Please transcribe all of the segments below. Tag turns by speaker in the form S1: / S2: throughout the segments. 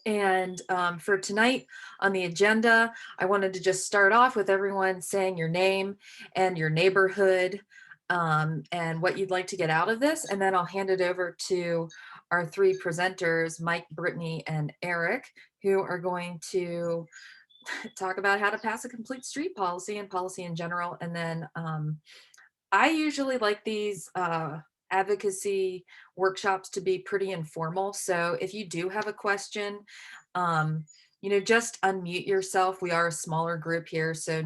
S1: And for tonight on the agenda, I wanted to just start off with everyone saying your name and your neighborhood and what you'd like to get out of this. And then I'll hand it over to our three presenters, Mike, Brittany, and Eric, who are going to talk about how to pass a complete street policy and policy in general. And then I usually like these advocacy workshops to be pretty informal. So if you do have a question, just unmute yourself. We are a smaller group here, so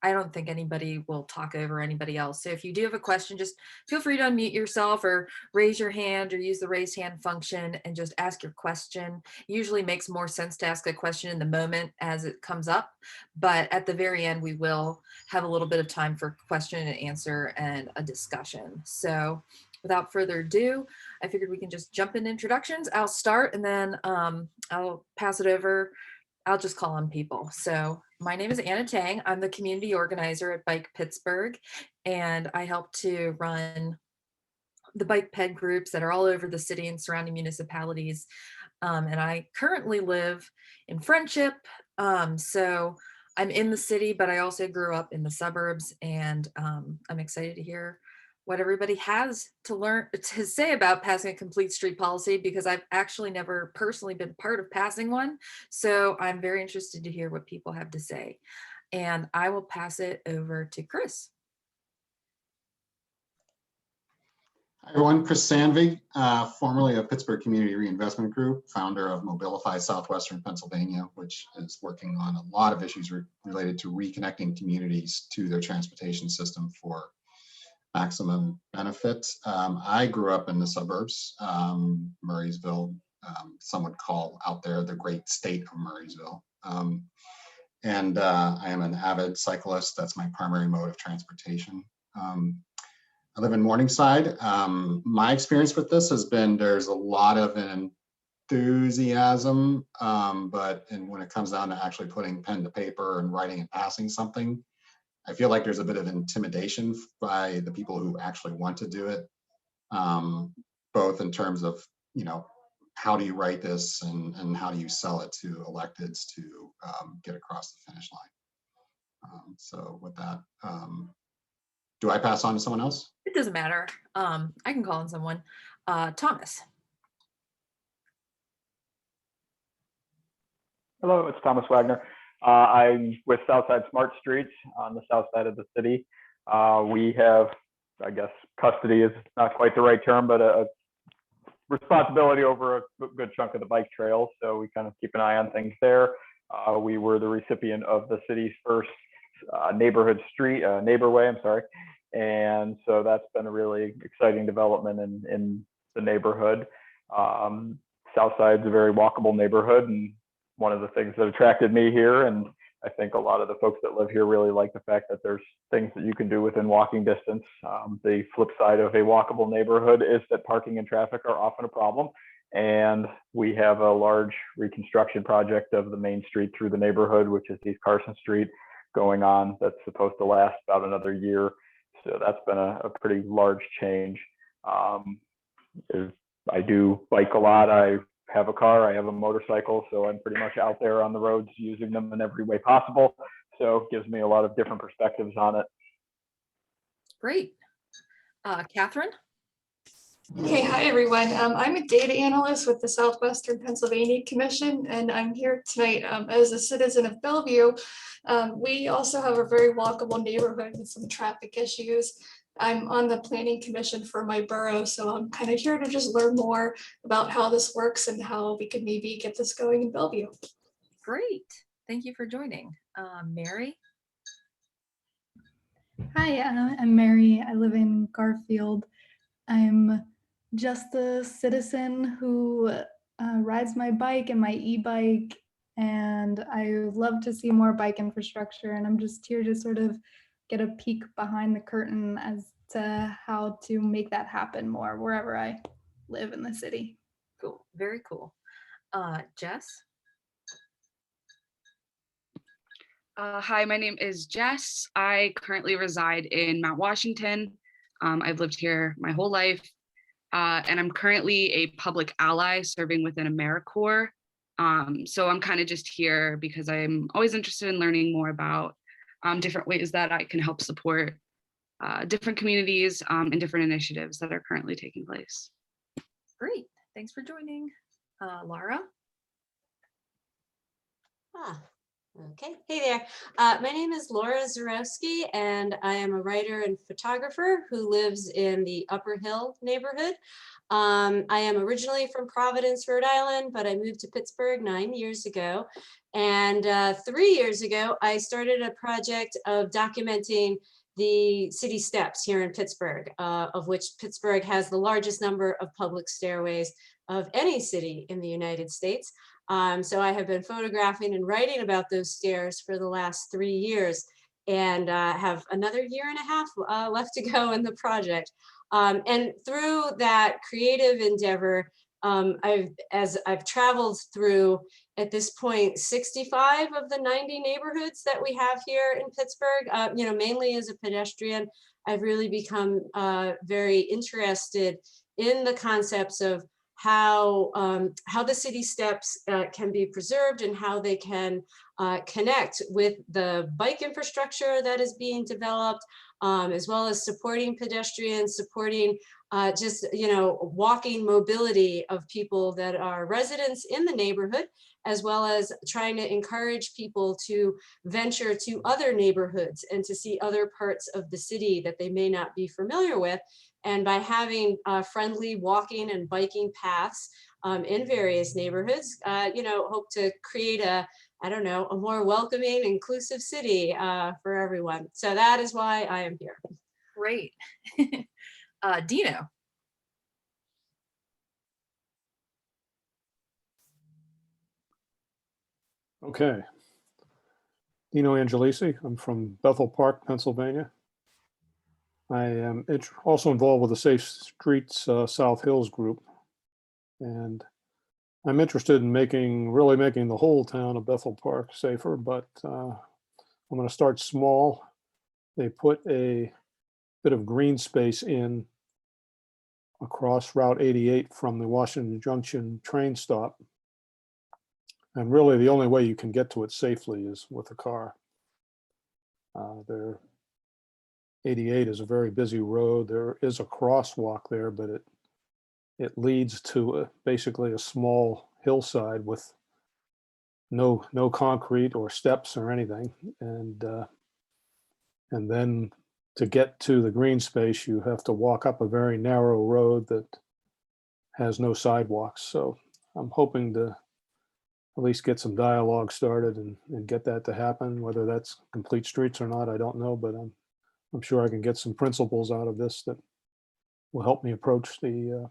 S1: I don't think anybody will talk over anybody else. So if you do have a question, just feel free to unmute yourself or raise your hand or use the raise hand function and just ask your question. Usually makes more sense to ask a question in the moment as it comes up, but at the very end, we will have a little bit of time for question and answer and a discussion. So without further ado, I figured we can just jump in introductions. I'll start and then I'll pass it over. I'll just call on people. So my name is Anna Tang. I'm the community organizer at Bike Pittsburgh, and I help to run the bike ped groups that are all over the city and surrounding municipalities. And I currently live in Friendship. So I'm in the city, but I also grew up in the suburbs, and I'm excited to hear what everybody has to say about passing a complete street policy, because I've actually never personally been part of passing one. So I'm very interested to hear what people have to say. And I will pass it over to Chris.
S2: Hi everyone, Chris Sandvig, formerly of Pittsburgh Community Reinvestment Group, founder of Mobilify Southwestern Pennsylvania, which is working on a lot of issues related to reconnecting communities to their transportation system for maximum benefit. I grew up in the suburbs, Murraysville. Some would call out there the great state of Murraysville. And I am an avid cyclist. That's my primary mode of transportation. I live in Morningside. My experience with this has been there's a lot of enthusiasm, but when it comes down to actually putting pen to paper and writing and passing something, I feel like there's a bit of intimidation by the people who actually want to do it, both in terms of, how do you write this and how do you sell it to electeds to get across the finish line. So with that, do I pass on to someone else?
S1: It doesn't matter. I can call on someone. Thomas.
S3: Hello, it's Thomas Wagner. I'm with Southside Smart Streets on the south side of the city. We have, I guess, custody is not quite the right term, but a responsibility over a good chunk of the bike trails. So we kind of keep an eye on things there. We were the recipient of the city's first neighborway, I'm sorry. And so that's been a really exciting development in the neighborhood. Southside's a very walkable neighborhood, and one of the things that attracted me here, and I think a lot of the folks that live here really like the fact that there's things that you can do within walking distance. The flip side of a walkable neighborhood is that parking and traffic are often a problem. And we have a large reconstruction project of the main street through the neighborhood, which is East Carson Street, going on. That's supposed to last about another year. So that's been a pretty large change. I do bike a lot. I have a car, I have a motorcycle, so I'm pretty much out there on the roads using them in every way possible. So it gives me a lot of different perspectives on it.
S1: Great. Catherine?
S4: Okay, hi everyone. I'm a data analyst with the Southwestern Pennsylvania Commission, and I'm here tonight as a citizen of Bellevue. We also have a very walkable neighborhood with some traffic issues. I'm on the planning commission for my borough, so I'm kind of here to just learn more about how this works and how we could maybe get this going in Bellevue.
S1: Great. Thank you for joining. Mary?
S5: Hi, I'm Mary. I live in Garfield. I'm just a citizen who rides my bike and my e-bike, and I would love to see more bike infrastructure, and I'm just here to sort of get a peek behind the curtain as to how to make that happen more wherever I live in the city.
S1: Cool. Very cool. Jess?
S6: Hi, my name is Jess. I currently reside in Mount Washington. I've lived here my whole life, and I'm currently a public ally serving within AmeriCorps. So I'm kind of just here because I'm always interested in learning more about different ways that I can help support different communities and different initiatives that are currently taking place.
S1: Great. Thanks for joining. Laura?
S7: Okay. Hey there. My name is Laura Zarowski, and I am a writer and photographer who lives in the Upper Hill neighborhood. I am originally from Providence, Rhode Island, but I moved to Pittsburgh 9 years ago. And 3 years ago, I started a project of documenting the city steps here in Pittsburgh, of which Pittsburgh has the largest number of public stairways of any city in the United States. So I have been photographing and writing about those stairs for the last 3 years, and have another year and a half left to go in the project. And through that creative endeavor, I've traveled through, at this point, 65 of the 90 neighborhoods that we have here in Pittsburgh. Mainly as a pedestrian, I've really become very interested in the concepts of how the city steps can be preserved and how they can connect with the bike infrastructure that is being developed, as well as supporting pedestrians, supporting walking mobility of people that are residents in the neighborhood, as well as trying to encourage people to venture to other neighborhoods and to see other parts of the city that they may not be familiar with. And by having friendly walking and biking paths in various neighborhoods, hope to create a more welcoming, inclusive city for everyone. So that is why I am here.
S1: Great. Dino?
S8: Okay. Dino Angelisi. I'm from Bethel Park, Pennsylvania. I am also involved with the Safe Streets South Hills group. And I'm interested in really making the whole town of Bethel Park safer, but I'm going to start small. They put a bit of green space in across Route 88 from the Washington Junction train stop. And really the only way you can get to it safely is with a car. 88 is a very busy road. There is a crosswalk there, but it leads to basically a small hillside with no concrete or steps or anything. And then to get to the green space, you have to walk up a very narrow road that has no sidewalks. So I'm hoping to at least get some dialogue started and get that to happen. Whether that's complete streets or not, I don't know, but I'm sure I can get some principles out of this that will help me approach the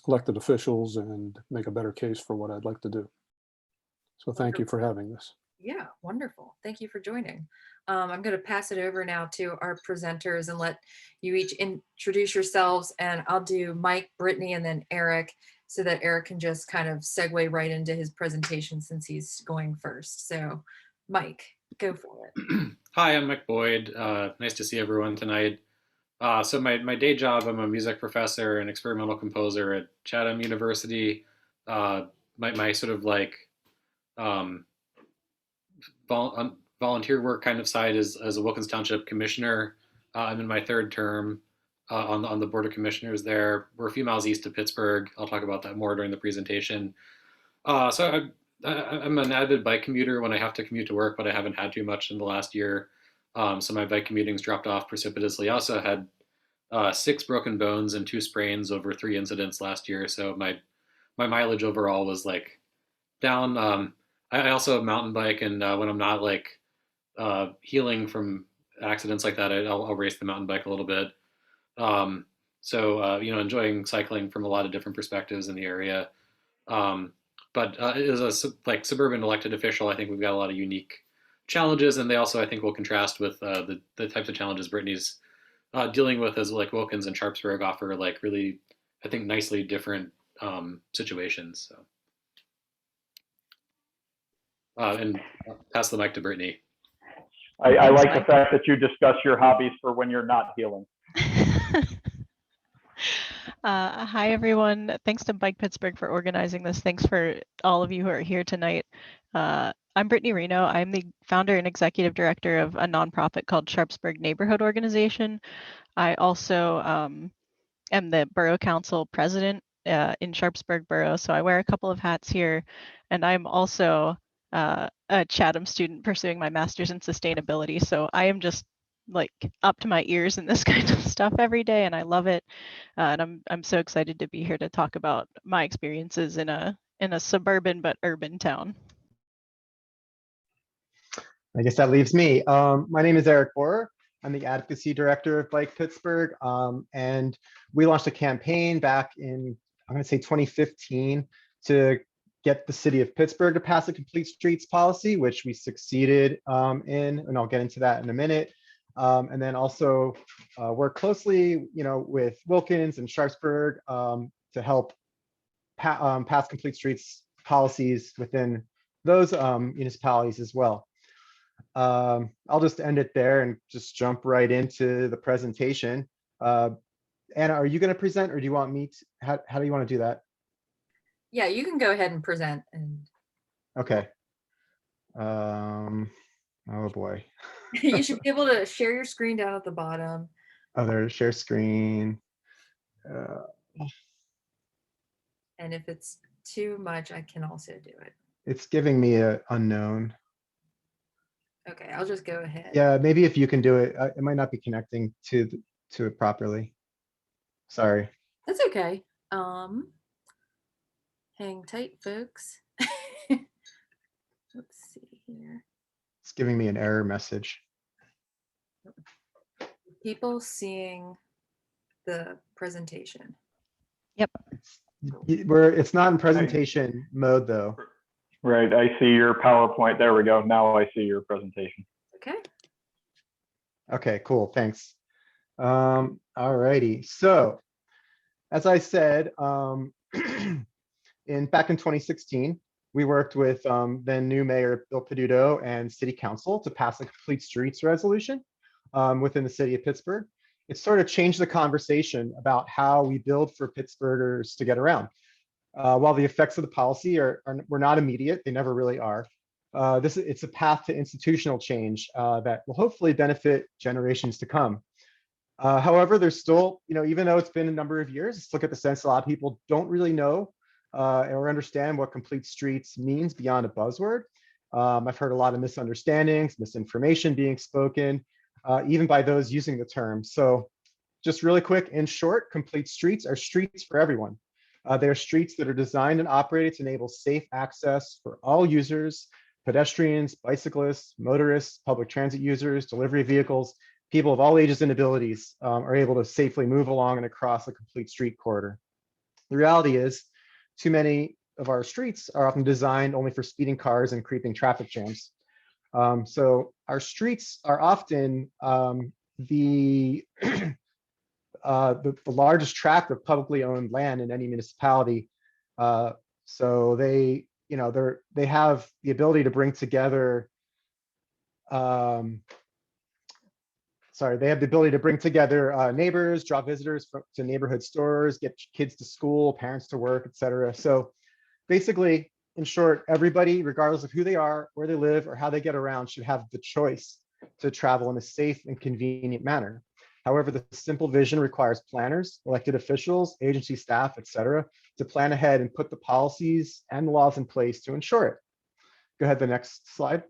S8: elected officials and make a better case for what I'd like to do. So thank you for having this.
S1: Yeah, wonderful. Thank you for joining. I'm going to pass it over now to our presenters and let you each introduce yourselves, and I'll do Mike, Brittany, and then Eric, so that Eric can just kind of segue right into his presentation since he's going first. So Mike, go for it.
S9: Hi, I'm Mike Boyd. Nice to see everyone tonight. So my day job, I'm a music professor and experimental composer at Chatham University. My sort of like volunteer work kind of side is as a Wilkins Township commissioner. I'm in my third term on the board of commissioners there. We're a few miles east of Pittsburgh. I'll talk about that more during the presentation. So I'm an avid bike commuter when I have to commute to work, but I haven't had too much in the last year. So my bike commuting's dropped off precipitously. I also had 6 broken bones and 2 sprains over 3 incidents last year. So my mileage overall was like down. I also mountain bike, and when I'm not like healing from accidents like that, I'll race the mountain bike a little bit. So enjoying cycling from a lot of different perspectives in the area. But as a suburban elected official, I think we've got a lot of unique challenges, and they also, I think, will contrast with the types of challenges Brittany's dealing with, as like Wilkins and Sharpsburg offer like really, I think, nicely different situations. So, and I'll pass the mic to Brittany.
S3: I like the fact that you discuss your hobbies for when you're not healing.
S10: Hi, everyone. Thanks to Bike Pittsburgh for organizing this. Thanks for all of you who are here tonight. I'm Brittany Reno. I'm the founder and executive director of a nonprofit called Sharpsburg Neighborhood Organization. I also am the Borough Council president in Sharpsburg Borough, so I wear a couple of hats here. And I'm also a Chatham student pursuing my master's in sustainability. So I am just like up to my ears in this kind of stuff every day, and I love it. And I'm so excited to be here to talk about my experiences in a suburban but urban town.
S11: I guess that leaves me. My name is Eric Boerer. I'm the Advocacy Director of Bike Pittsburgh. And we launched a campaign back in, I'm going to say 2015, to get the city of Pittsburgh to pass a complete streets policy, which we succeeded in, and I'll get into that in a minute. And then also work closely, with Wilkins and Sharpsburg to help pass complete streets policies within those municipalities as well. I'll just end it there and just jump right into the presentation. Anna, are you going to present, or do you want me to? How do you want to do that?
S1: Yeah, you can go ahead and present.
S11: Okay. Oh boy.
S1: You should be able to share your screen down at the bottom.
S11: Oh, there's share screen.
S1: And if it's too much, I can also do it.
S11: It's giving me a unknown.
S1: Okay, I'll just go ahead.
S11: Yeah, maybe if you can do it, it might not be connecting to it properly. Sorry.
S1: That's okay. Hang tight, folks. Let's see here.
S11: It's giving me an error message.
S1: People seeing the presentation.
S10: Yep.
S11: It's not in presentation mode though.
S3: Right, I see your PowerPoint. There we go. Now I see your presentation.
S1: Okay.
S11: Okay, cool, thanks. All righty, so as I said, back in 2016, we worked with then new Mayor Bill Peduto and City Council to pass a complete streets resolution within the city of Pittsburgh. It sort of changed the conversation about how we build for Pittsburghers to get around. While the effects of the policy were not immediate, they never really are. It's a path to institutional change that will hopefully benefit generations to come. However, there's still, even though it's been a number of years, let's look at the sense a lot of people don't really know or understand what complete streets means beyond a buzzword. I've heard a lot of misunderstandings, misinformation being spoken, even by those using the term. So just really quick, in short, complete streets are streets for everyone. They are streets that are designed and operated to enable safe access for all users, pedestrians, bicyclists, motorists, public transit users, delivery vehicles, people of all ages and abilities are able to safely move along and across a complete street corridor. The reality is, too many of our streets are often designed only for speeding cars and creeping traffic jams. So our streets are often the largest tract of publicly owned land in any municipality. So they have the ability to bring together, neighbors, draw visitors to neighborhood stores, get kids to school, parents to work, etc. So basically, in short, everybody, regardless of who they are, where they live, or how they get around, should have the choice to travel in a safe and convenient manner. However, the simple vision requires planners, elected officials, agency staff, etc., to plan ahead and put the policies and the laws in place to ensure it. Go ahead, the next slide.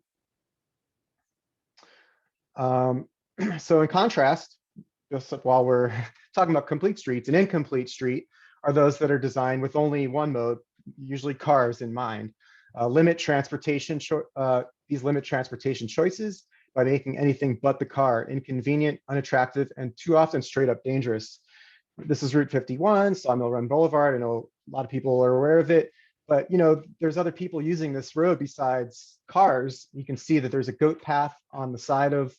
S11: So in contrast, just while we're talking about complete streets, an incomplete street are those that are designed with only one mode, usually cars, in mind. These limit transportation choices by making anything but the car inconvenient, unattractive, and too often straight up dangerous. This is Route 51, Sawmill Run Boulevard. I know a lot of people are aware of it, but there's other people using this road besides cars. You can see that there's a goat path on the side of,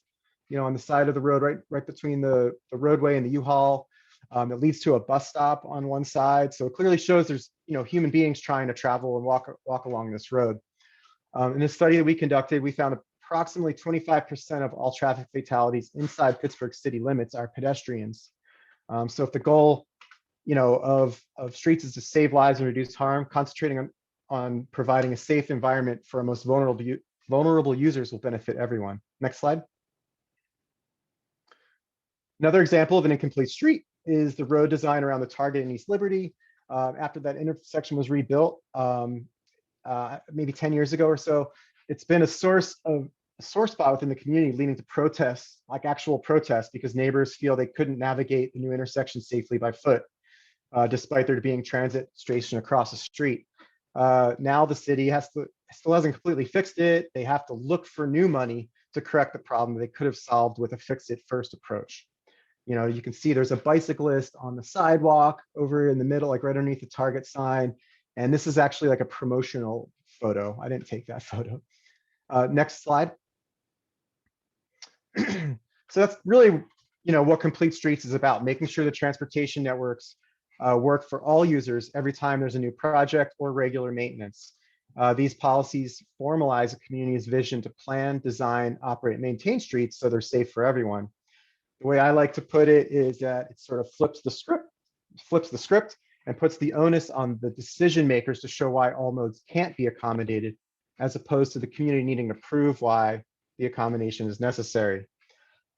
S11: the road, right between the roadway and the U-Haul. It leads to a bus stop on one side. So it clearly shows there's, human beings trying to travel and walk along this road. In a study that we conducted, we found approximately 25% of all traffic fatalities inside Pittsburgh city limits are pedestrians. So if the goal of streets is to save lives and reduce harm. Concentrating on providing a safe environment for our most vulnerable users will benefit everyone. Next slide. Another example of an incomplete street is the road design around the Target in East Liberty. After that intersection was rebuilt, maybe 10 years ago or so, it's been a sore spot within the community, leading to protests, like actual protests, because neighbors feel they couldn't navigate the new intersection safely by foot, despite there being transit station across the street. Now the city still hasn't completely fixed it. They have to look for new money to correct the problem they could have solved with a fix-it-first approach. You can see there's a bicyclist on the sidewalk over in the middle, like right underneath the Target sign. And this is actually like a promotional photo. I didn't take that photo. Next slide. So that's really, what Complete Streets is about, making sure the transportation networks work for all users every time there's a new project or regular maintenance. These policies formalize a community's vision to plan, design, operate, and maintain streets so they're safe for everyone. The way I like to put it is that it sort of flips the script and puts the onus on the decision makers to show why all modes can't be accommodated, as opposed to the community needing to prove why the accommodation is necessary.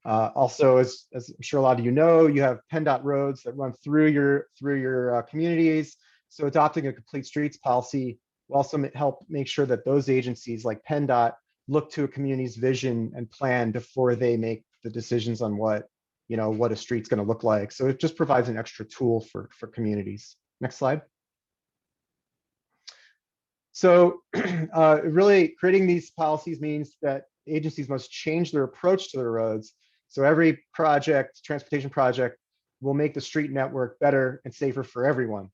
S11: Also, as I'm sure a lot of you know, you have PennDOT roads that run through your communities. So adopting a complete streets policy will also help make sure that those agencies like PennDOT look to a community's vision and plan before they make the decisions on what a street's going to look like. So it just provides an extra tool for communities. Next slide. So really creating these policies means that agencies must change their approach to their roads. So every transportation project will make the street network better and safer for everyone.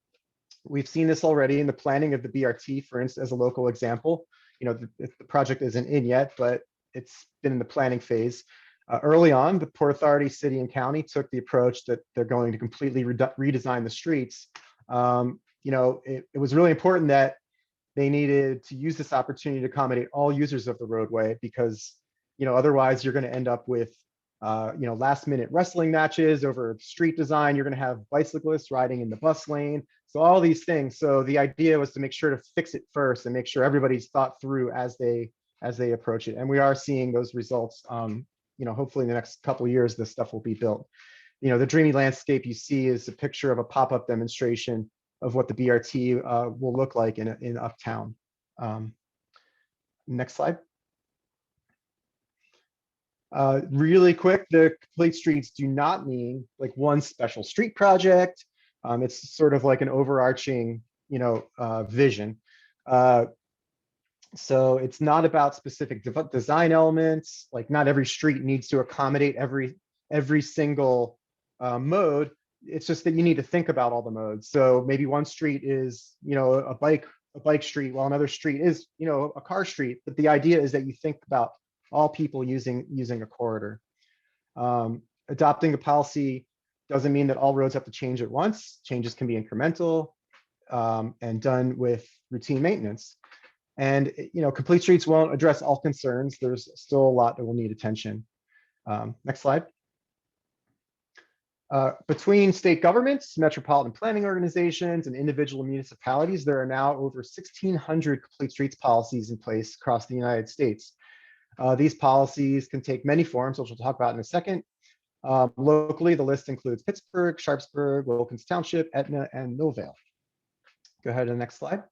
S11: We've seen this already in the planning of the BRT, for instance, as a local example. The project isn't in yet, but it's been in the planning phase. Early on, the Port Authority, city, and county took the approach that they're going to completely redesign the streets. It was really important that they needed to use this opportunity to accommodate all users of the roadway, because otherwise you're going to end up with last-minute wrestling matches over street design. You're going to have bicyclists riding in the bus lane. So all these things. So the idea was to make sure to fix it first and make sure everybody's thought through as they approach it. And we are seeing those results. Hopefully in the next couple of years, this stuff will be built. The dreamy landscape you see is a picture of a pop-up demonstration of what the BRT will look like in Uptown. Next slide. Really quick, the complete streets do not mean like one special street project. It's sort of like an overarching, vision. So it's not about specific design elements. Like not every street needs to accommodate every single mode. It's just that you need to think about all the modes. So maybe one street is, a bike street, while another street is, a car street. But the idea is that you think about all people using a corridor. Adopting a policy doesn't mean that all roads have to change at once. Changes can be incremental and done with routine maintenance. And complete streets won't address all concerns. There's still a lot that will need attention. Next slide. Between state governments, metropolitan planning organizations, and individual municipalities, there are now over 1,600 complete streets policies in place across the United States. These policies can take many forms, which we'll talk about in a second. Locally, the list includes Pittsburgh, Sharpsburg, Wilkins Township, Etna, and Millvale. Go ahead to the next slide.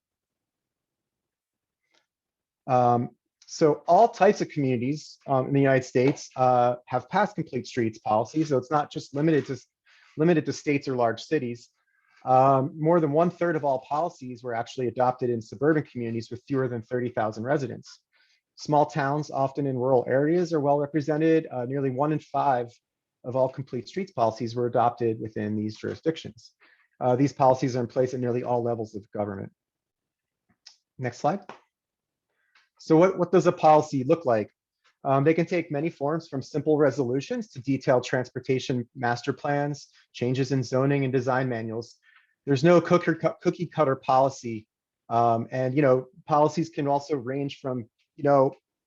S11: So all types of communities in the United States have passed complete streets policies. So it's not just limited to states or large cities. More than 1/3 of all policies were actually adopted in suburban communities with fewer than 30,000 residents. Small towns, often in rural areas, are well represented. Nearly 1 in 5 of all complete streets policies were adopted within these jurisdictions. These policies are in place at nearly all levels of government. Next slide. So what does a policy look like? They can take many forms, from simple resolutions to detailed transportation master plans, changes in zoning and design manuals. There's no cookie cutter policy. And policies can also range from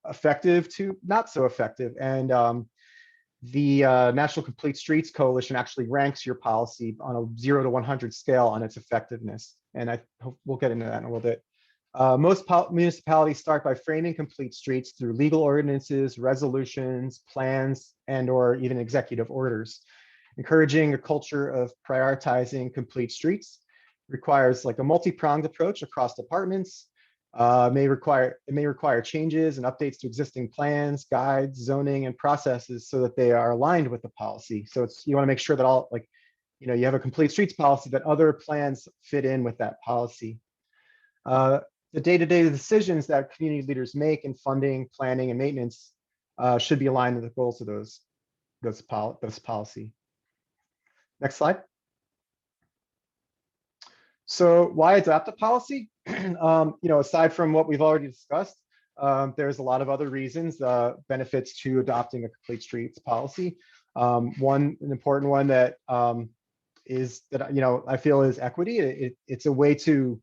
S11: effective to not so effective. And The National Complete Streets Coalition actually ranks your policy on a 0 to 100 scale on its effectiveness. And I hope we'll get into that in a little bit. Most municipalities start by framing complete streets through legal ordinances, resolutions, plans, and/or even executive orders. Encouraging a culture of prioritizing complete streets requires like a multi-pronged approach across departments. It may require changes and updates to existing plans, guides, zoning, and processes so that they are aligned with the policy. So you want to make sure that all you have a complete streets policy, that other plans fit in with that policy. The day-to-day decisions that community leaders make in funding, planning, and maintenance should be aligned with the goals of those policy. Next slide. So why adopt a policy? Aside from what we've already discussed, there's a lot of other reasons, benefits to adopting a complete streets policy. An important one that is that I feel is equity. It's a way to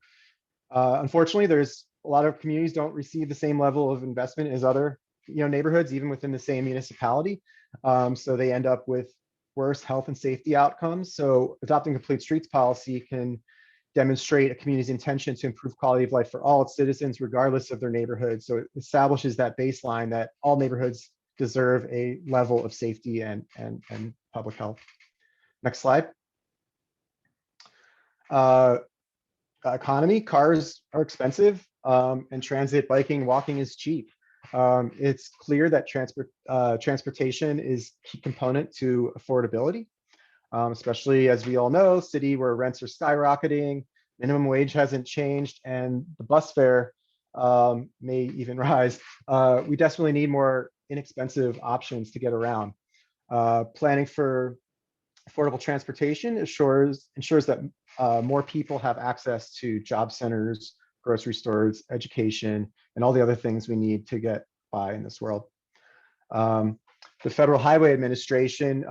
S11: unfortunately, there's a lot of communities don't receive the same level of investment as other neighborhoods, even within the same municipality. So they end up with worse health and safety outcomes. So adopting a complete streets policy can demonstrate a community's intention to improve quality of life for all its citizens, regardless of their neighborhood. So it establishes that baseline that all neighborhoods deserve a level of safety and public health. Next slide. Economy, cars are expensive, and transit, biking, walking is cheap. It's clear that transportation is a key component to affordability, especially as we all know, city where rents are skyrocketing, minimum wage hasn't changed, and the bus fare may even rise. We desperately need more inexpensive options to get around. Planning for affordable transportation ensures that more people have access to job centers, grocery stores, education, and all the other things we need to get by in this world. The Federal Highway Administration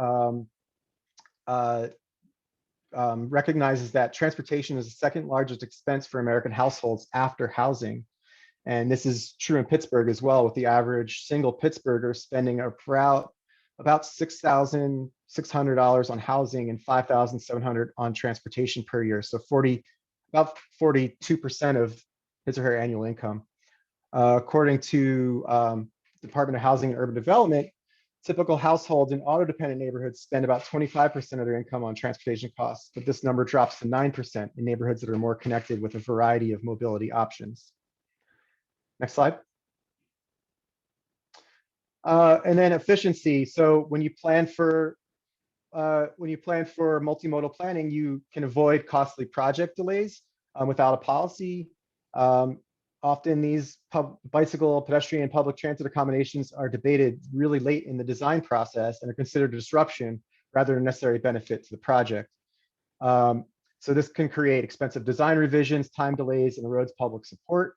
S11: recognizes that transportation is the second largest expense for American households after housing. And this is true in Pittsburgh as well, with the average single Pittsburgher spending about $6,600 on housing and $5,700 on transportation per year. So about 42% of his or her annual income. According to Department of Housing and Urban Development, typical households in auto-dependent neighborhoods spend about 25% of their income on transportation costs, but this number drops to 9% in neighborhoods that are more connected with a variety of mobility options. Next slide. And then efficiency. So when you plan for multimodal planning, you can avoid costly project delays without a policy. Often these bicycle, pedestrian, public transit accommodations are debated really late in the design process and are considered a disruption rather than a necessary benefit to the project. So this can create expensive design revisions, time delays, and erodes public support.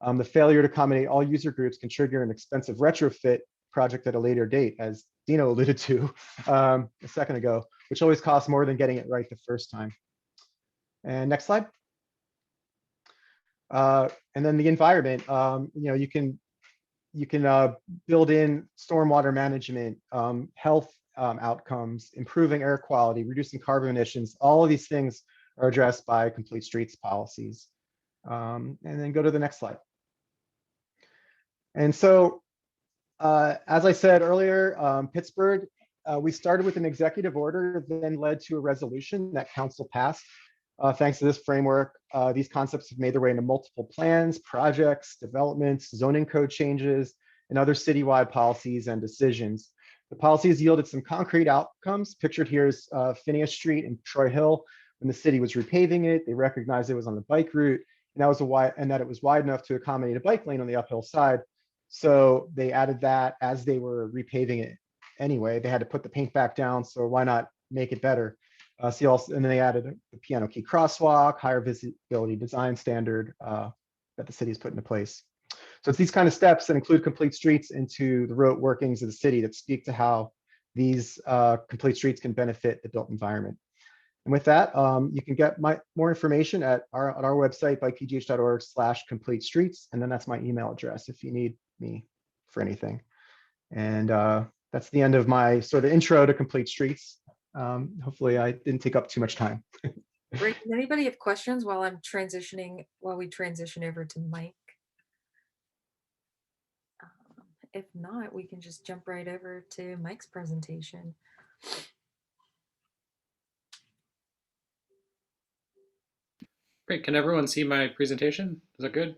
S11: The failure to accommodate all user groups can trigger an expensive retrofit project at a later date, as Dino alluded to a second ago, which always costs more than getting it right the first time. And next slide. And then the environment, you can build in stormwater management, health outcomes, improving air quality, reducing carbon emissions. All of these things are addressed by complete streets policies. And then go to the next slide. And so, as I said earlier, Pittsburgh, we started with an executive order, then led to a resolution that council passed. Thanks to this framework, these concepts have made their way into multiple plans, projects, developments, zoning code changes, and other citywide policies and decisions. The policies yielded some concrete outcomes. Pictured here is Phineas Street and Troy Hill. When the city was repaving it, they recognized it was on the bike route, and that it was wide enough to accommodate a bike lane on the uphill side. So they added that as they were repaving it anyway. They had to put the paint back down, so why not make it better? And then they added the piano key crosswalk, higher visibility design standard that the city has put into place. So it's these kind of steps that include complete streets into the rote workings of the city that speak to how these complete streets can benefit the built environment. And with that, you can get more information at our website, bikepgh.org/complete streets. And then that's my email address if you need me for anything. And That's the end of my sort of intro to complete streets. Hopefully I didn't take up too much time.
S1: Great. Does anybody have questions while we transition over to Mike? If not, we can just jump right over to Mike's presentation.
S9: Great. Can everyone see my presentation? Is that good?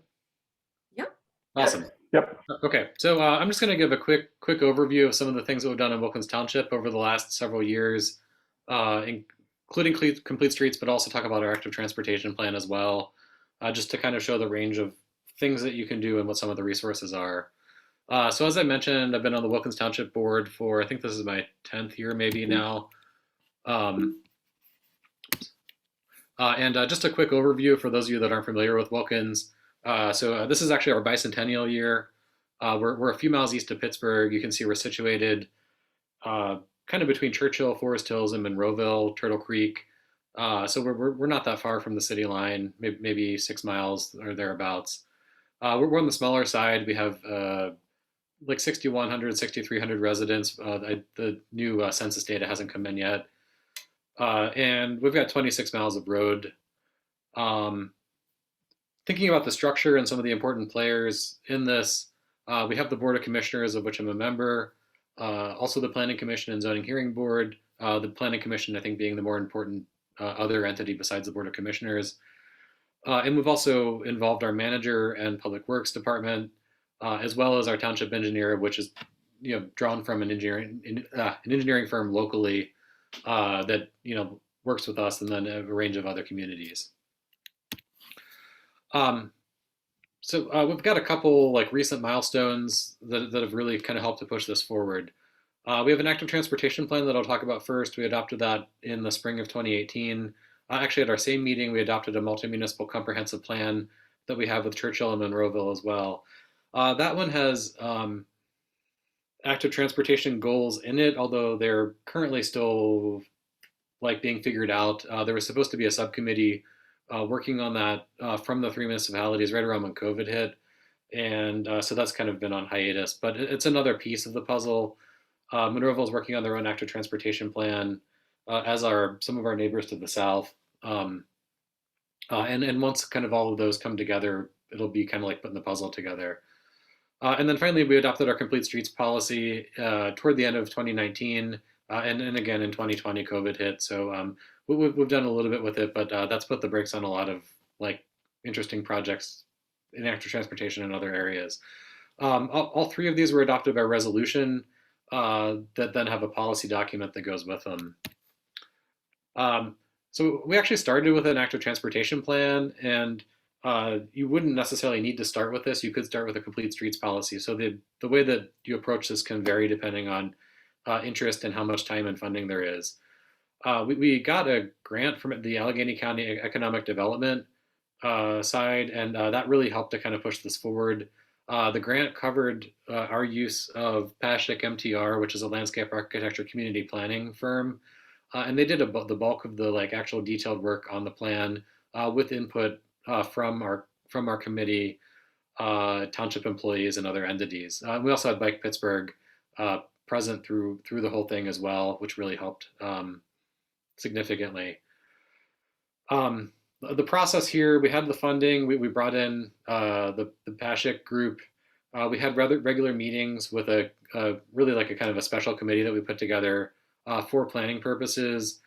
S1: Yep.
S9: Awesome.
S3: Yep.
S9: Okay, so I'm just going to give a quick overview of some of the things that we've done in Wilkins Township over the last several years, including complete streets, but also talk about our active transportation plan as well, just to kind of show the range of things that you can do and what some of the resources are. So as I mentioned, I've been on the Wilkins Township board for, I think this is my 10th year maybe now. And just a quick overview for those of you that aren't familiar with Wilkins. So this is actually our bicentennial year. We're a few miles east of Pittsburgh. You can see we're situated kind of between Churchill, Forest Hills, and Monroeville, Turtle Creek. So we're not that far from the city line, maybe 6 miles or thereabouts. We're on the smaller side. We have like 6,100, 6,300 residents. The new census data hasn't come in yet. And we've got 26 miles of road. Thinking about the structure and some of the important players in this, we have the Board of Commissioners, of which I'm a member, also the Planning Commission and Zoning Hearing Board, the Planning Commission, I think, being the more important other entity besides the Board of Commissioners. And we've also involved our manager and Public Works Department, as well as our township engineer, which is drawn from an engineering firm locally that works with us, and then a range of other communities. So we've got a couple recent milestones that have really kind of helped to push this forward. We have an active transportation plan that I'll talk about first. We adopted that in the spring of 2018. Actually, at our same meeting, we adopted a multi-municipal comprehensive plan that we have with Churchill and Monroeville as well. That one has active transportation goals in it, although they're currently still being figured out. There was supposed to be a subcommittee working on that from the 3 municipalities right around when COVID hit. And so that's kind of been on hiatus, but it's another piece of the puzzle. Monroeville is working on their own active transportation plan, as are some of our neighbors to the south. And once kind of all of those come together, it'll be kind of like putting the puzzle together. And then finally, we adopted our complete streets policy toward the end of 2019. And again, in 2020, COVID hit. So we've done a little bit with it, but that's put the brakes on a lot of interesting projects in active transportation and other areas. All 3 of these were adopted by resolution that then have a policy document that goes with them. So we actually started with an active transportation plan, and you wouldn't necessarily need to start with this. You could start with a complete streets policy. So the way that you approach this can vary depending on interest and how much time and funding there is. We got a grant from the Allegheny County Economic Development side, and that really helped to kind of push this forward. The grant covered our use of Pashik MTR, which is a landscape architecture community planning firm, and they did the bulk of the actual detailed work on the plan with input from our committee, township employees, and other entities. We also had Bike Pittsburgh present through the whole thing as well, which really helped significantly. The process here, we had the funding, we brought in the Pashik group. We had regular meetings with a really a kind of a special committee that we put together for planning purposes.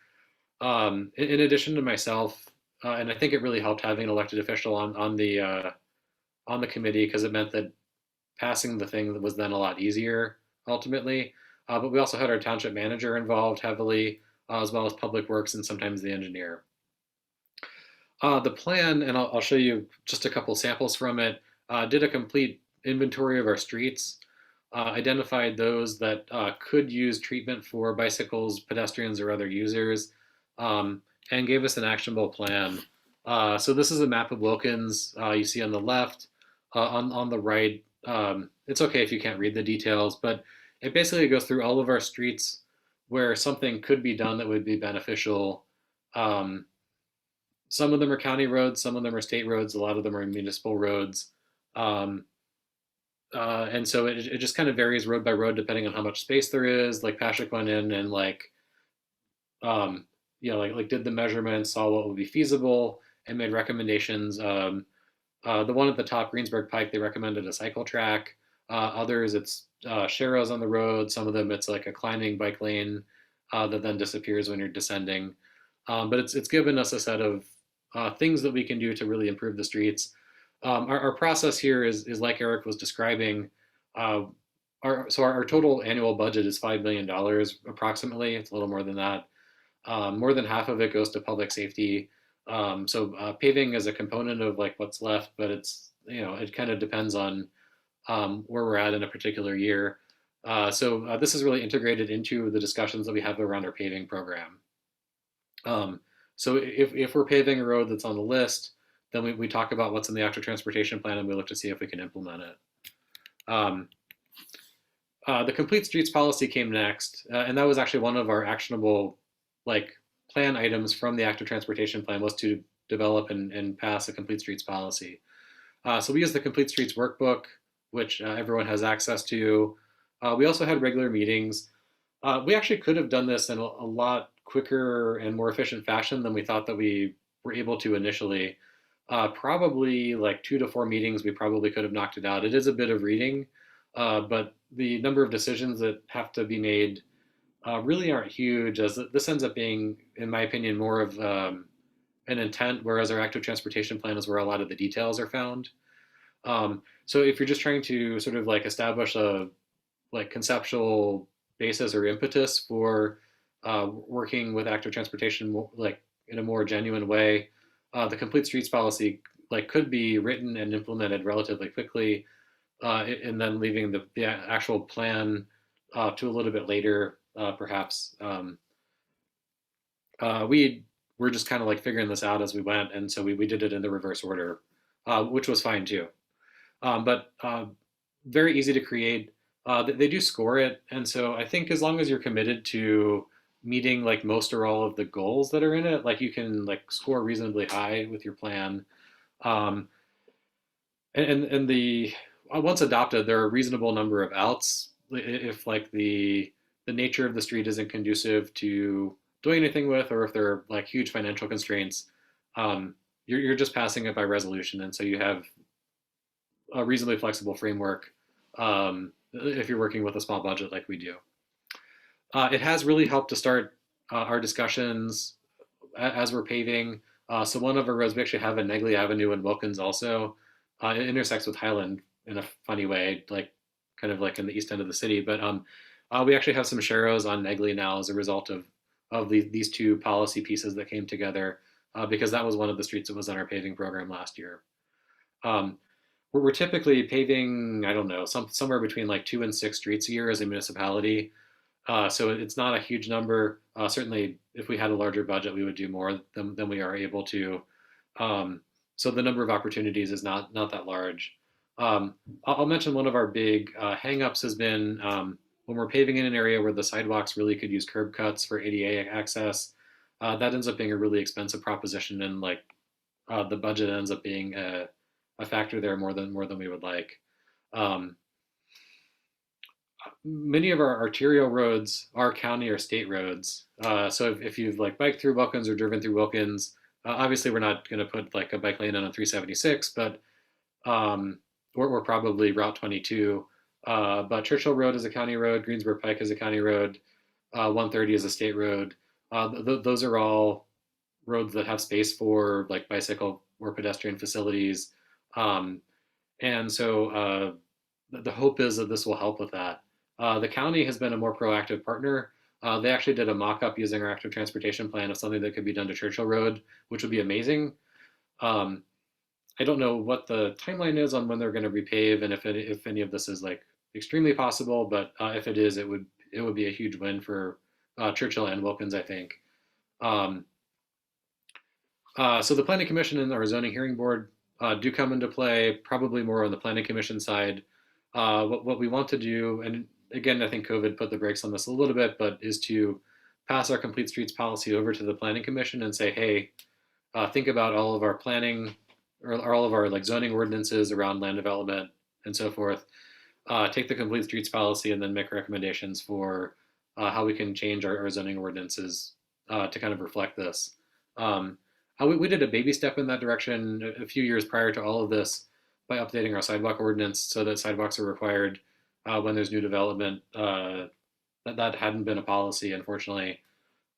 S9: In addition to myself, and I think it really helped having an elected official on the committee, because it meant that passing the thing was then a lot easier ultimately. But we also had our township manager involved heavily, as well as Public Works and sometimes the engineer. The plan, and I'll show you just a couple samples from it, did a complete inventory of our streets, identified those that could use treatment for bicycles, pedestrians, or other users, and gave us an actionable plan. So this is a map of Wilkins. You see on the left, on the right, it's okay if you can't read the details, but it basically goes through all of our streets where something could be done that would be beneficial. Some of them are county roads, some of them are state roads, a lot of them are municipal roads. and so it just kind of varies road by road depending on how much space there is. Like Patrick went in and like did the measurements, saw what would be feasible, and made recommendations. The one at the top, Greensburg Pike, they recommended a cycle track. Others, it's sharrows on the road. Some of them, it's like a climbing bike lane that then disappears when you're descending. But it's given us a set of things that we can do to really improve the streets. Our process here is like Eric was describing. Our total annual budget is $5 million approximately. It's a little more than that. More than half of it goes to public safety. Paving is a component of like what's left, but it kind of depends on where we're at in a particular year. This is really integrated into the discussions that we have around our paving program. If we're paving a road that's on the list, then we talk about what's in the active transportation plan and we look to see if we can implement it. The complete streets policy came next, and that was actually one of our actionable plan items from the active transportation plan was to develop and pass a complete streets policy. So we use the complete streets workbook, which everyone has access to. We also had regular meetings. We actually could have done this in a lot quicker and more efficient fashion than we thought that we were able to initially. Probably like 2 to 4 meetings, we probably could have knocked it out. It is a bit of reading, but the number of decisions that have to be made really aren't huge, as this ends up being, in my opinion, more of an intent, whereas our active transportation plan is where a lot of the details are found. So if you're just trying to sort of establish a conceptual basis or impetus for working with active transportation in a more genuine way, the complete streets policy could be written and implemented relatively quickly, and then leaving the actual plan to a little bit later, perhaps. We were just kind of figuring this out as we went, and so we did it in the reverse order, which was fine too. But very easy to create. They do score it, and so I think as long as you're committed to meeting most or all of the goals that are in it, you can score reasonably high with your plan. And the once adopted, there are a reasonable number of outs if the nature of the street isn't conducive to doing anything with, or if there are huge financial constraints. You're just passing it by resolution, and so you have a reasonably flexible framework if you're working with a small budget like we do. It has really helped to start our discussions as we're paving. So one of our roads, we actually have a Negley Avenue in Wilkins also. It intersects with Highland in a funny way, kind of in the east end of the city. But we actually have some sharrows on Negley now as a result of these two policy pieces that came together, because that was one of the streets that was on our paving program last year. We're typically paving, I don't know, somewhere between 2 and 6 streets a year as a municipality. So it's not a huge number. Certainly, if we had a larger budget, we would do more than we are able to. So the number of opportunities is not that large. I'll mention one of our big hangups has been when we're paving in an area where the sidewalks really could use curb cuts for ADA access. That ends up being a really expensive proposition, and the budget ends up being a factor there more than we would like. Many of our arterial roads are county or state roads. So if you've biked through Wilkins or driven through Wilkins, obviously we're not going to put a bike lane on a 376, but we're probably Route 22. But Churchill Road is a county road, Greensburg Pike is a county road, 130 is a state road. Those are all roads that have space for bicycle or pedestrian facilities. And so the hope is that this will help with that. The county has been a more proactive partner. They actually did a mock-up using our active transportation plan of something that could be done to Churchill Road, which would be amazing. I don't know what the timeline is on when they're going to repave and if any of this is extremely possible, but if it is, it would be a huge win for Churchill and Wilkins, I think. So the Planning Commission and our Zoning Hearing Board do come into play, probably more on the Planning Commission side. What we want to do, and again, I think COVID put the brakes on this a little bit, but is to pass our complete streets policy over to the Planning Commission and say, hey, think about all of our planning or all of our zoning ordinances around land development and so forth. take the complete streets policy and then make recommendations for how we can change our zoning ordinances to kind of reflect this. We did a baby step in that direction a few years prior to all of this by updating our sidewalk ordinance so that sidewalks are required when there's new development. That hadn't been a policy, unfortunately.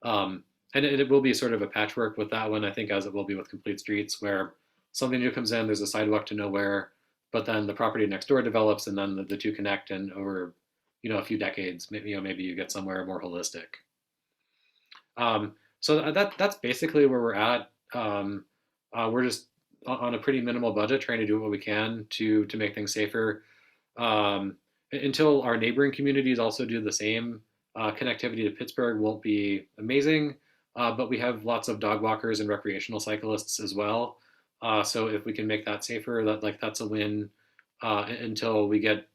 S9: And it will be sort of a patchwork with that one, I think, as it will be with complete streets, where something new comes in, there's a sidewalk to nowhere, but then the property next door develops, and then the two connect, and over a few decades, maybe you get somewhere more holistic. So that's basically where we're at. We're just on a pretty minimal budget, trying to do what we can to make things safer. Until our neighboring communities also do the same, connectivity to Pittsburgh won't be amazing, but we have lots of dog walkers and recreational cyclists as well. So if we can make that safer, that's a win. Until we get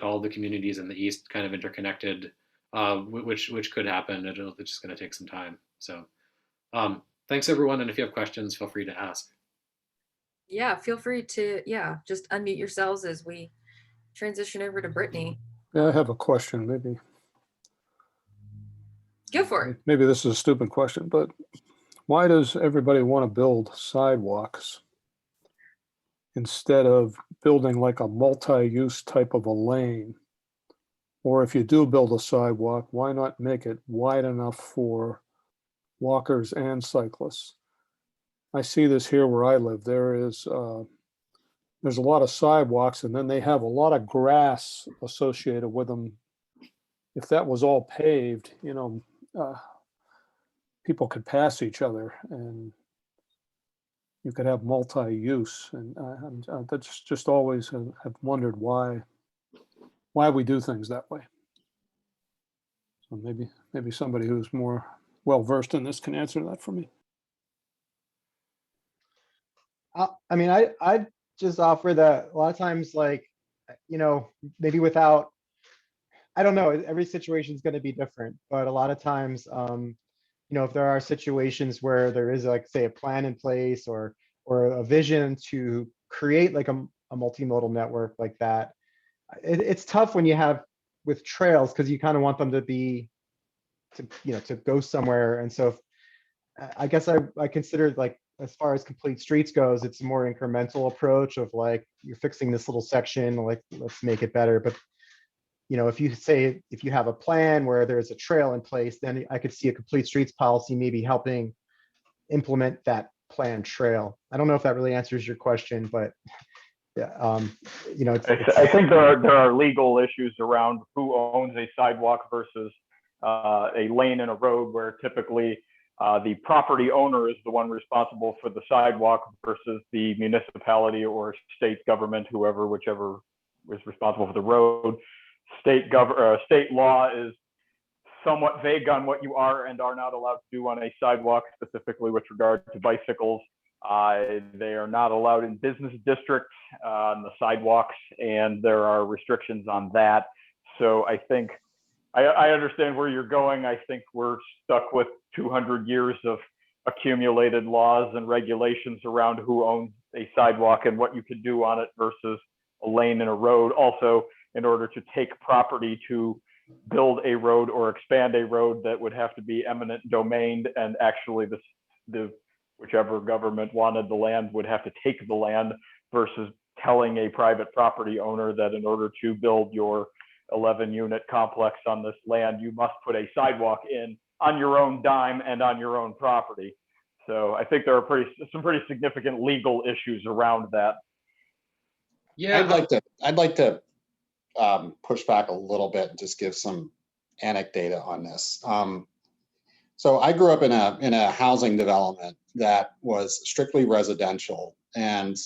S9: all the communities in the east kind of interconnected, which could happen. It's just going to take some time. So thanks everyone, and if you have questions, feel free to ask.
S1: Yeah, feel free to just unmute yourselves as we transition over to Brittany.
S8: Yeah, I have a question.
S1: Go for it.
S8: Maybe this is a stupid question, but why does everybody want to build sidewalks instead of building like a multi-use type of a lane? Or if you do build a sidewalk, why not make it wide enough for walkers and cyclists? I see this here where I live. There's a lot of sidewalks, and then they have a lot of grass associated with them. If that was all paved, people could pass each other, and you could have multi-use. And that's just always have wondered why we do things that way. So maybe somebody who's more well-versed in this can answer that for me.
S11: I mean, I just offer that a lot of times, maybe without, I don't know, every situation is going to be different, but a lot of times, if there are situations where there is, like, say, a plan in place or a vision to create like a multimodal network like that, it's tough when you have with trails, because you kind of want them to go somewhere. And so I guess I consider, like, as far as complete streets goes, it's a more incremental approach of, like, you're fixing this little section, like, let's make it better. But if you have a plan where there's a trail in place, then I could see a complete streets policy maybe helping implement that planned trail. I don't know if that really answers your question, but yeah,
S3: I think there are legal issues around who owns a sidewalk versus a lane in a road, where typically the property owner is the one responsible for the sidewalk versus the municipality or state government, whichever is responsible for the road. State law is somewhat vague on what you are and are not allowed to do on a sidewalk, specifically with regard to bicycles. They are not allowed in business districts on the sidewalks, and there are restrictions on that. So I think I understand where you're going. I think we're stuck with 200 years of accumulated laws and regulations around who owns a sidewalk and what you can do on it versus a lane in a road. Also, in order to take property to build a road or expand a road, that would have to be eminent domain, and actually the whichever government wanted the land would have to take the land, versus telling a private property owner that in order to build your 11-unit complex on this land, you must put a sidewalk in on your own dime and on your own property. So I think there are some pretty significant legal issues around that.
S9: Yeah,
S2: I'd like to push back a little bit and just give some anecdata on this. So I grew up in a housing development that was strictly residential, and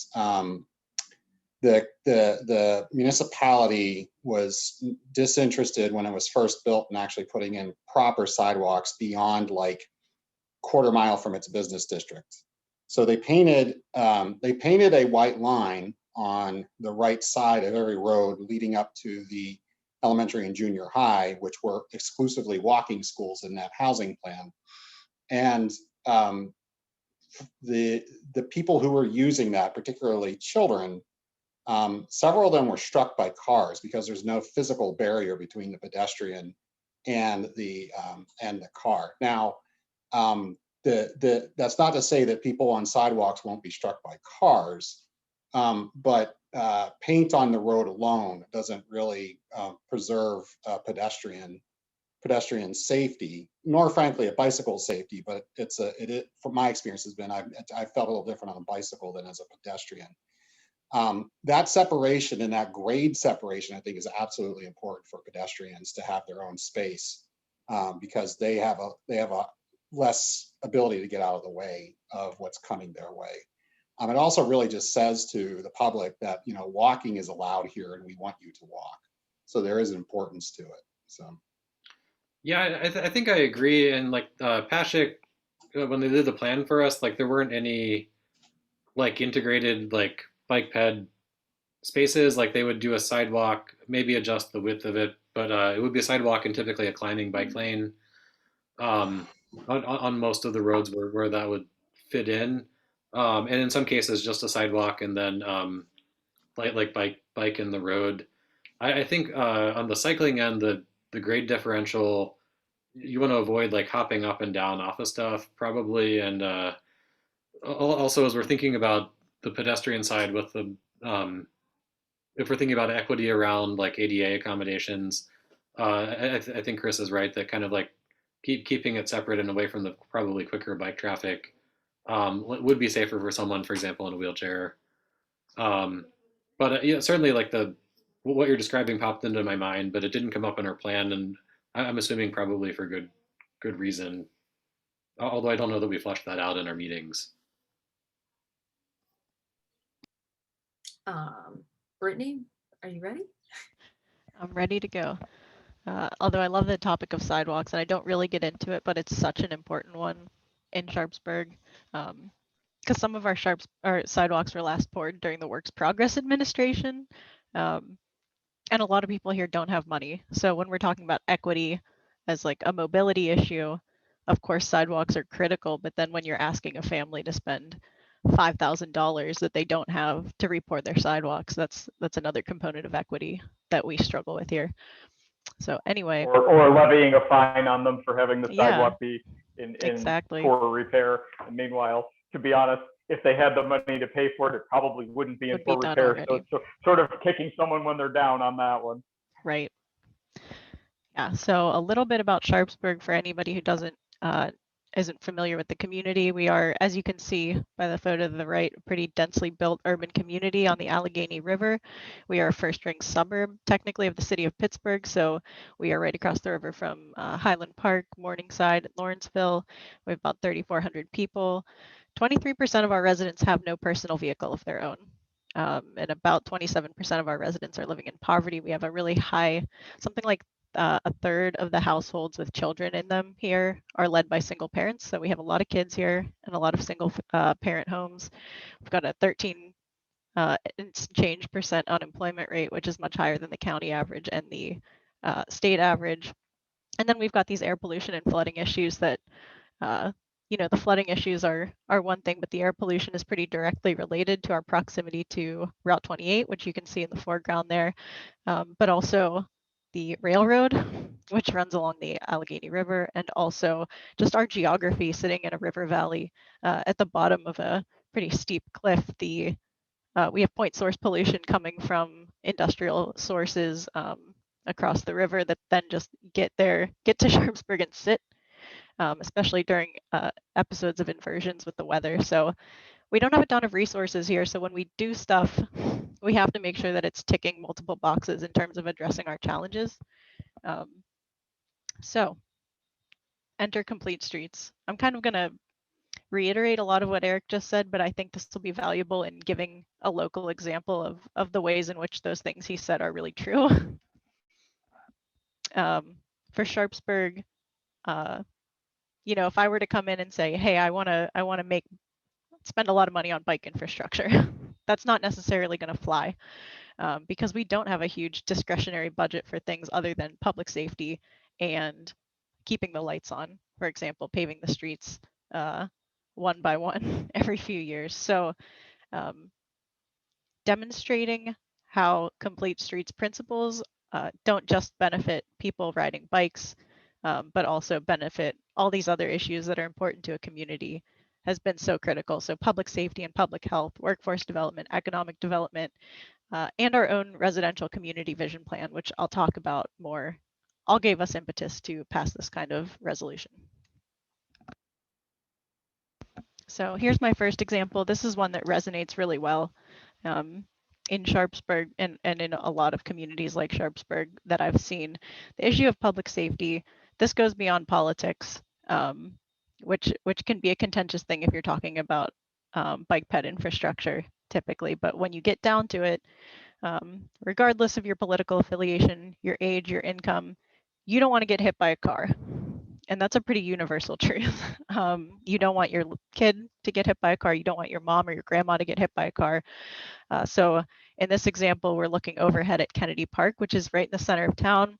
S2: the municipality was disinterested when it was first built in actually putting in proper sidewalks beyond, like, quarter mile from its business district. So they painted a white line on the right side of every road leading up to the elementary and junior high, which were exclusively walking schools in that housing plan. And the people who were using that, particularly children, Several of them were struck by cars because there's no physical barrier between the pedestrian and the car. Now, that's not to say that people on sidewalks won't be struck by cars, but paint on the road alone doesn't really preserve pedestrian safety, nor frankly a bicycle safety. But from my experience has been I felt a little different on a bicycle than as a pedestrian. That separation and that grade separation, I think, is absolutely important for pedestrians to have their own space, because they have a less ability to get out of the way of what's coming their way. It also really just says to the public that, you know, walking is allowed here and we want you to walk. So there is importance to it. So.
S9: Yeah, I think I agree. And like Pashik, when they did the plan for us, like there weren't any like integrated like bike ped spaces. Like they would do a sidewalk, maybe adjust the width of it, but it would be a sidewalk and typically a climbing bike lane on most of the roads where that would fit in. And in some cases, just a sidewalk and then like bike in the road. I think on the cycling end, the grade differential, you want to avoid like hopping up and down off of stuff probably. And also as we're thinking about the pedestrian side with the, if we're thinking about equity around like ADA accommodations, I think Chris is right that kind of like keeping it separate and away from the probably quicker bike traffic would be safer for someone, for example, in a wheelchair. But yeah, certainly like what you're describing popped into my mind, but it didn't come up in our plan, and I'm assuming probably for good reason. Although I don't know that we fleshed that out in our meetings.
S1: Brittany, are you ready?
S10: I'm ready to go. Although I love the topic of sidewalks, and I don't really get into it, but it's such an important one in Sharpsburg. Because some of our sidewalks were last poured during the Works Progress Administration. And a lot of people here don't have money. So when we're talking about equity as like a mobility issue, of course, sidewalks are critical. But then when you're asking a family to spend $5,000 that they don't have to report their sidewalks, that's another component of equity that we struggle with here. So anyway.
S3: Or levying a fine on them for having the sidewalk be in
S10: exactly.
S3: poor repair. And meanwhile, to be honest, if they had the money to pay for it, it probably wouldn't be in poor repair. So it's sort of kicking someone when they're down on that one.
S10: Right. Yeah. So a little bit about Sharpsburg for anybody who isn't familiar with the community. We are, as you can see by the photo to the right, a pretty densely built urban community on the Allegheny River. We are a first-ring suburb, technically, of the city of Pittsburgh. So we are right across the river from Highland Park, Morningside, Lawrenceville. We have about 3,400 people. 23% of our residents have no personal vehicle of their own. And about 27% of our residents are living in poverty. We have a really high, something like a third of the households with children in them here are led by single parents. So we have a lot of kids here and a lot of single parent homes. We've got a 13 change percent unemployment rate, which is much higher than the county average and the state average. And then we've got these air pollution and flooding issues that the flooding issues are one thing, but the air pollution is pretty directly related to our proximity to Route 28, which you can see in the foreground there, but also the railroad, which runs along the Allegheny River, and also just our geography sitting in a river valley at the bottom of a pretty steep cliff. We have point source pollution coming from industrial sources across the river that then just get to Sharpsburg and sit. Especially during episodes of inversions with the weather. So we don't have a ton of resources here. So when we do stuff, we have to make sure that it's ticking multiple boxes in terms of addressing our challenges. So enter complete streets. I'm kind of going to reiterate a lot of what Eric just said, but I think this will be valuable in giving a local example of the ways in which those things he said are really true. For Sharpsburg, if I were to come in and say, hey, I want to spend a lot of money on bike infrastructure, that's not necessarily going to fly because we don't have a huge discretionary budget for things other than public safety and keeping the lights on, for example, paving the streets one by one every few years. So demonstrating how complete streets principles don't just benefit people riding bikes, but also benefit all these other issues that are important to a community has been so critical. So public safety and public health, workforce development, economic development, and our own residential community vision plan, which I'll talk about more, all gave us impetus to pass this kind of resolution. So here's my first example. This is one that resonates really well in Sharpsburg and in a lot of communities like Sharpsburg that I've seen. The issue of public safety, this goes beyond politics, which can be a contentious thing if you're talking about bike ped infrastructure typically. But when you get down to it, regardless of your political affiliation, your age, your income, you don't want to get hit by a car. And that's a pretty universal truth. You don't want your kid to get hit by a car. You don't want your mom or your grandma to get hit by a car. So in this example, we're looking overhead at Kennedy Park, which is right in the center of town.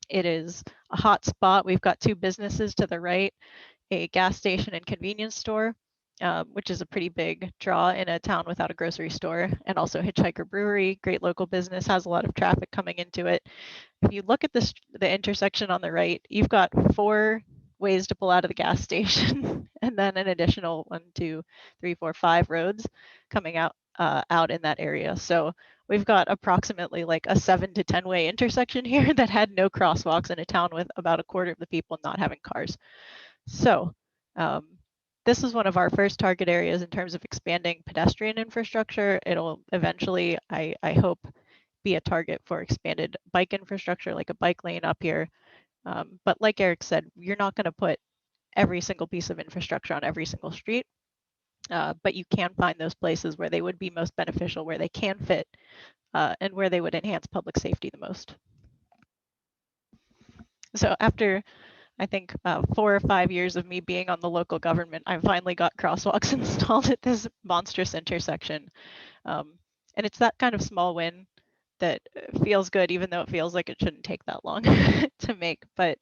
S10: It is a hot spot. We've got two businesses to the right, a gas station and convenience store, which is a pretty big draw in a town without a grocery store, and also Hitchhiker Brewery, great local business, has a lot of traffic coming into it. If you look at the intersection on the right, you've got 4 ways to pull out of the gas station, and then an additional 1, 2, 3, 4, 5 roads coming out in that area. So we've got approximately like a 7 to 10 way intersection here that had no crosswalks in a town with about a quarter of the people not having cars. So this is one of our first target areas in terms of expanding pedestrian infrastructure. It'll eventually, I hope, be a target for expanded bike infrastructure, like a bike lane up here. But like Eric said, you're not going to put every single piece of infrastructure on every single street, but you can find those places where they would be most beneficial, where they can fit, and where they would enhance public safety the most. So after, I think, 4 or 5 years of me being on the local government, I finally got crosswalks installed at this monstrous intersection. And it's that kind of small win that feels good, even though it feels like it shouldn't take that long to make. But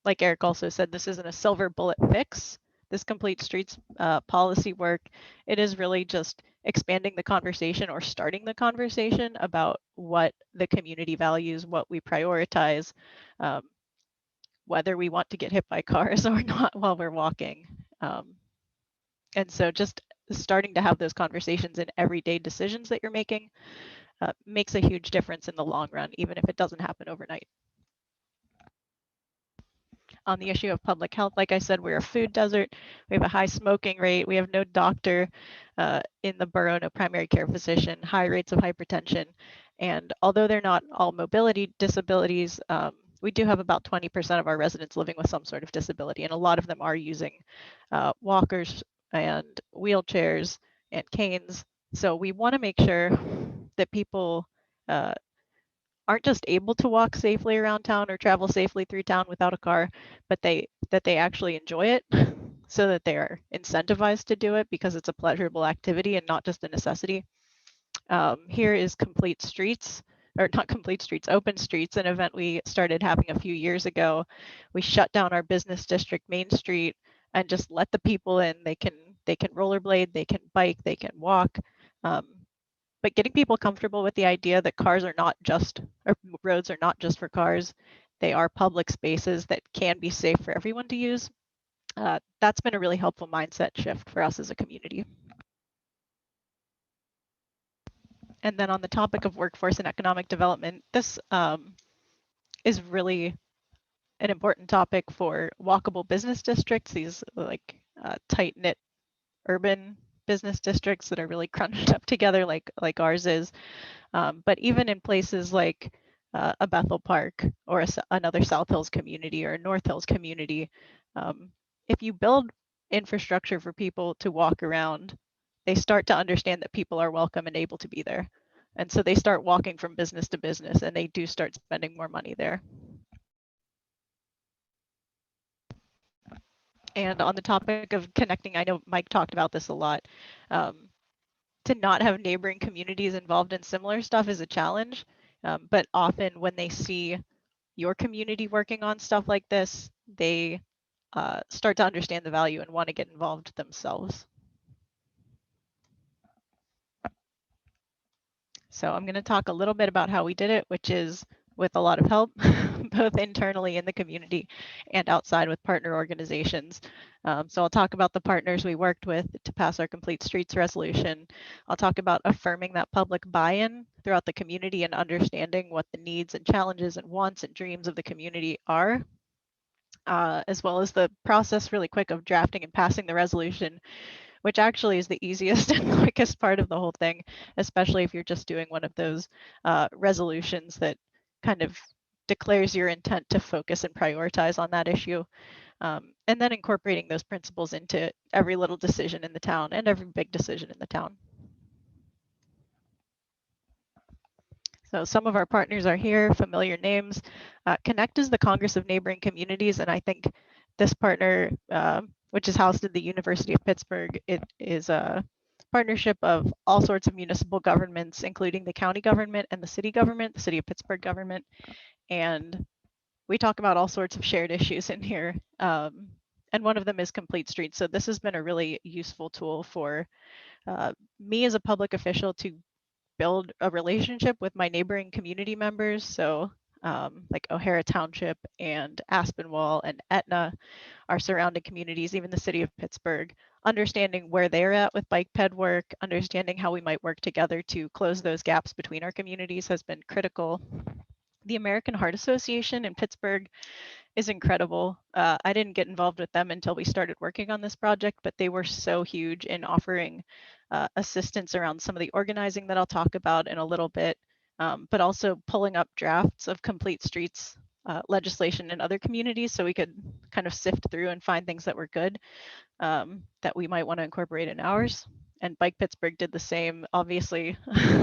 S10: like Eric also said, this isn't a silver bullet fix. This complete streets policy work, it is really just expanding the conversation or starting the conversation about what the community values, what we prioritize, whether we want to get hit by cars or not while we're walking. And so just starting to have those conversations in everyday decisions that you're making makes a huge difference in the long run, even if it doesn't happen overnight. On the issue of public health, like I said, we're a food desert. We have a high smoking rate. We have no doctor in the borough, no primary care physician, high rates of hypertension. And although they're not all mobility disabilities, we do have about 20% of our residents living with some sort of disability, and a lot of them are using walkers and wheelchairs and canes. So we want to make sure that people aren't just able to walk safely around town or travel safely through town without a car, but that they actually enjoy it, so that they are incentivized to do it because it's a pleasurable activity and not just a necessity. Here is Complete Streets, or not Complete Streets, Open Streets, an event we started having a few years ago. We shut down our business district Main Street and just let the people in. They can rollerblade, they can bike, they can walk. But getting people comfortable with the idea that cars are not just, or roads are not just for cars, they are public spaces that can be safe for everyone to use. That's been a really helpful mindset shift for us as a community. And then on the topic of workforce and economic development, this is really an important topic for walkable business districts, these like tight-knit urban business districts that are really crunched up together like ours is. But even in places like a Bethel Park or another South Hills community or a North Hills community, if you build infrastructure for people to walk around, they start to understand that people are welcome and able to be there. And so they start walking from business to business, and they do start spending more money there. And on the topic of connecting, I know Mike talked about this a lot. To not have neighboring communities involved in similar stuff is a challenge, but often when they see your community working on stuff like this, they start to understand the value and want to get involved themselves. So I'm going to talk a little bit about how we did it, which is with a lot of help, both internally in the community and outside with partner organizations. So I'll talk about the partners we worked with to pass our Complete Streets resolution. I'll talk about affirming that public buy-in throughout the community and understanding what the needs and challenges and wants and dreams of the community are, as well as the process really quick of drafting and passing the resolution, which actually is the easiest and quickest part of the whole thing, especially if you're just doing one of those resolutions that kind of declares your intent to focus and prioritize on that issue. And then incorporating those principles into every little decision in the town and every big decision in the town. So some of our partners are here, familiar names. Connect is the Congress of Neighboring Communities, and I think this partner, which is housed at the University of Pittsburgh, it is a partnership of all sorts of municipal governments, including the county government and the city of Pittsburgh government. And we talk about all sorts of shared issues in here. And one of them is Complete Streets. So this has been a really useful tool for me as a public official to build a relationship with my neighboring community members. So like O'Hara Township and Aspinwall and Etna, our surrounding communities, even the city of Pittsburgh, understanding where they're at with bike ped work, understanding how we might work together to close those gaps between our communities has been critical. The American Heart Association in Pittsburgh is incredible. I didn't get involved with them until we started working on this project, but they were so huge in offering assistance around some of the organizing that I'll talk about in a little bit, but also pulling up drafts of Complete Streets legislation in other communities so we could kind of sift through and find things that were good that we might want to incorporate in ours. And Bike Pittsburgh did the same, obviously.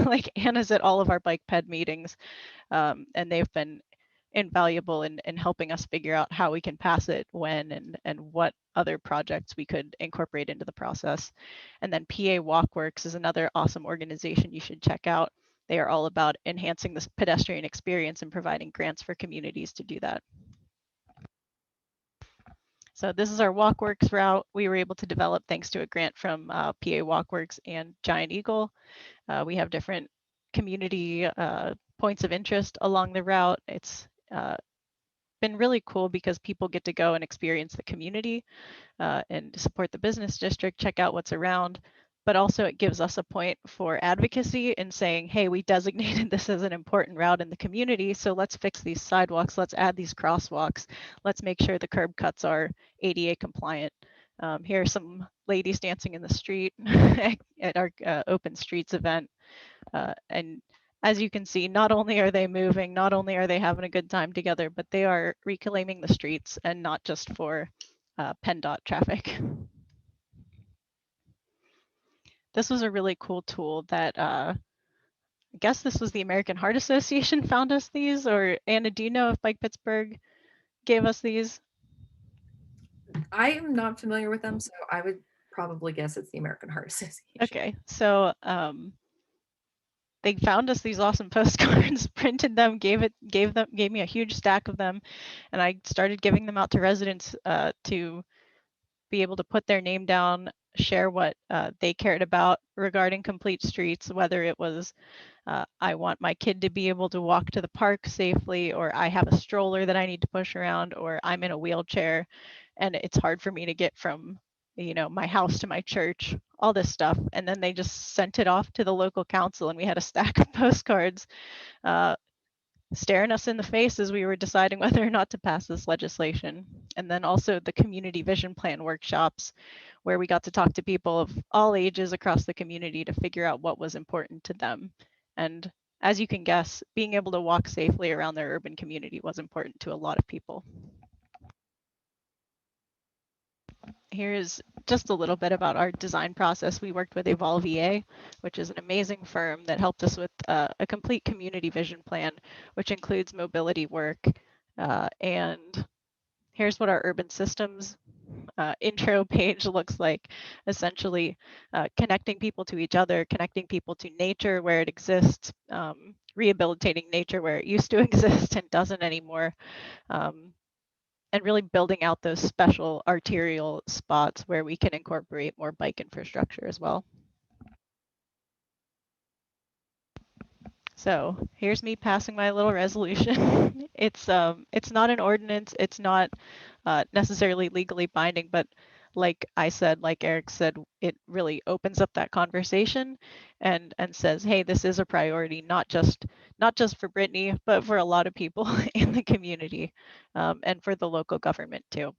S10: Like Anna's at all of our bike ped meetings, and they've been invaluable in helping us figure out how we can pass it, when, and what other projects we could incorporate into the process. And then PA Walkworks is another awesome organization you should check out. They are all about enhancing the pedestrian experience and providing grants for communities to do that. So this is our Walkworks route. We were able to develop thanks to a grant from PA Walkworks and Giant Eagle. We have different community points of interest along the route. It's been really cool because people get to go and experience the community and support the business district, check out what's around, but also it gives us a point for advocacy in saying, hey, we designated this as an important route in the community, so let's fix these sidewalks, let's add these crosswalks, let's make sure the curb cuts are ADA compliant. Here are some ladies dancing in the street at our Open Streets event. And as you can see, not only are they moving, not only are they having a good time together, but they are reclaiming the streets and not just for PennDOT traffic. This was a really cool tool that I guess this was the American Heart Association found us these, or Anna, do you know if Bike Pittsburgh gave us these?
S1: I am not familiar with them, so I would probably guess it's the American Heart Association.
S10: Okay, so they found us these awesome postcards, printed them, gave me a huge stack of them, and I started giving them out to residents to be able to put their name down, share what they cared about regarding Complete Streets, whether it was I want my kid to be able to walk to the park safely, or I have a stroller that I need to push around, or I'm in a wheelchair and it's hard for me to get from my house to my church, all this stuff. And then they just sent it off to the local council, and we had a stack of postcards staring us in the face as we were deciding whether or not to pass this legislation. And then also the community vision plan workshops, where we got to talk to people of all ages across the community to figure out what was important to them. And as you can guess, being able to walk safely around their urban community was important to a lot of people. Here's just a little bit about our design process. We worked with Evolve EA, which is an amazing firm that helped us with a complete community vision plan, which includes mobility work. And here's what our urban systems intro page looks like. Essentially connecting people to each other, connecting people to nature where it exists, rehabilitating nature where it used to exist and doesn't anymore. And really building out those special arterial spots where we can incorporate more bike infrastructure as well. So here's me passing my little resolution. It's not an ordinance. It's not necessarily legally binding, but like I said, like Eric said, it really opens up that conversation and says, hey, this is a priority, not just for Brittany, but for a lot of people in the community, and for the local government too.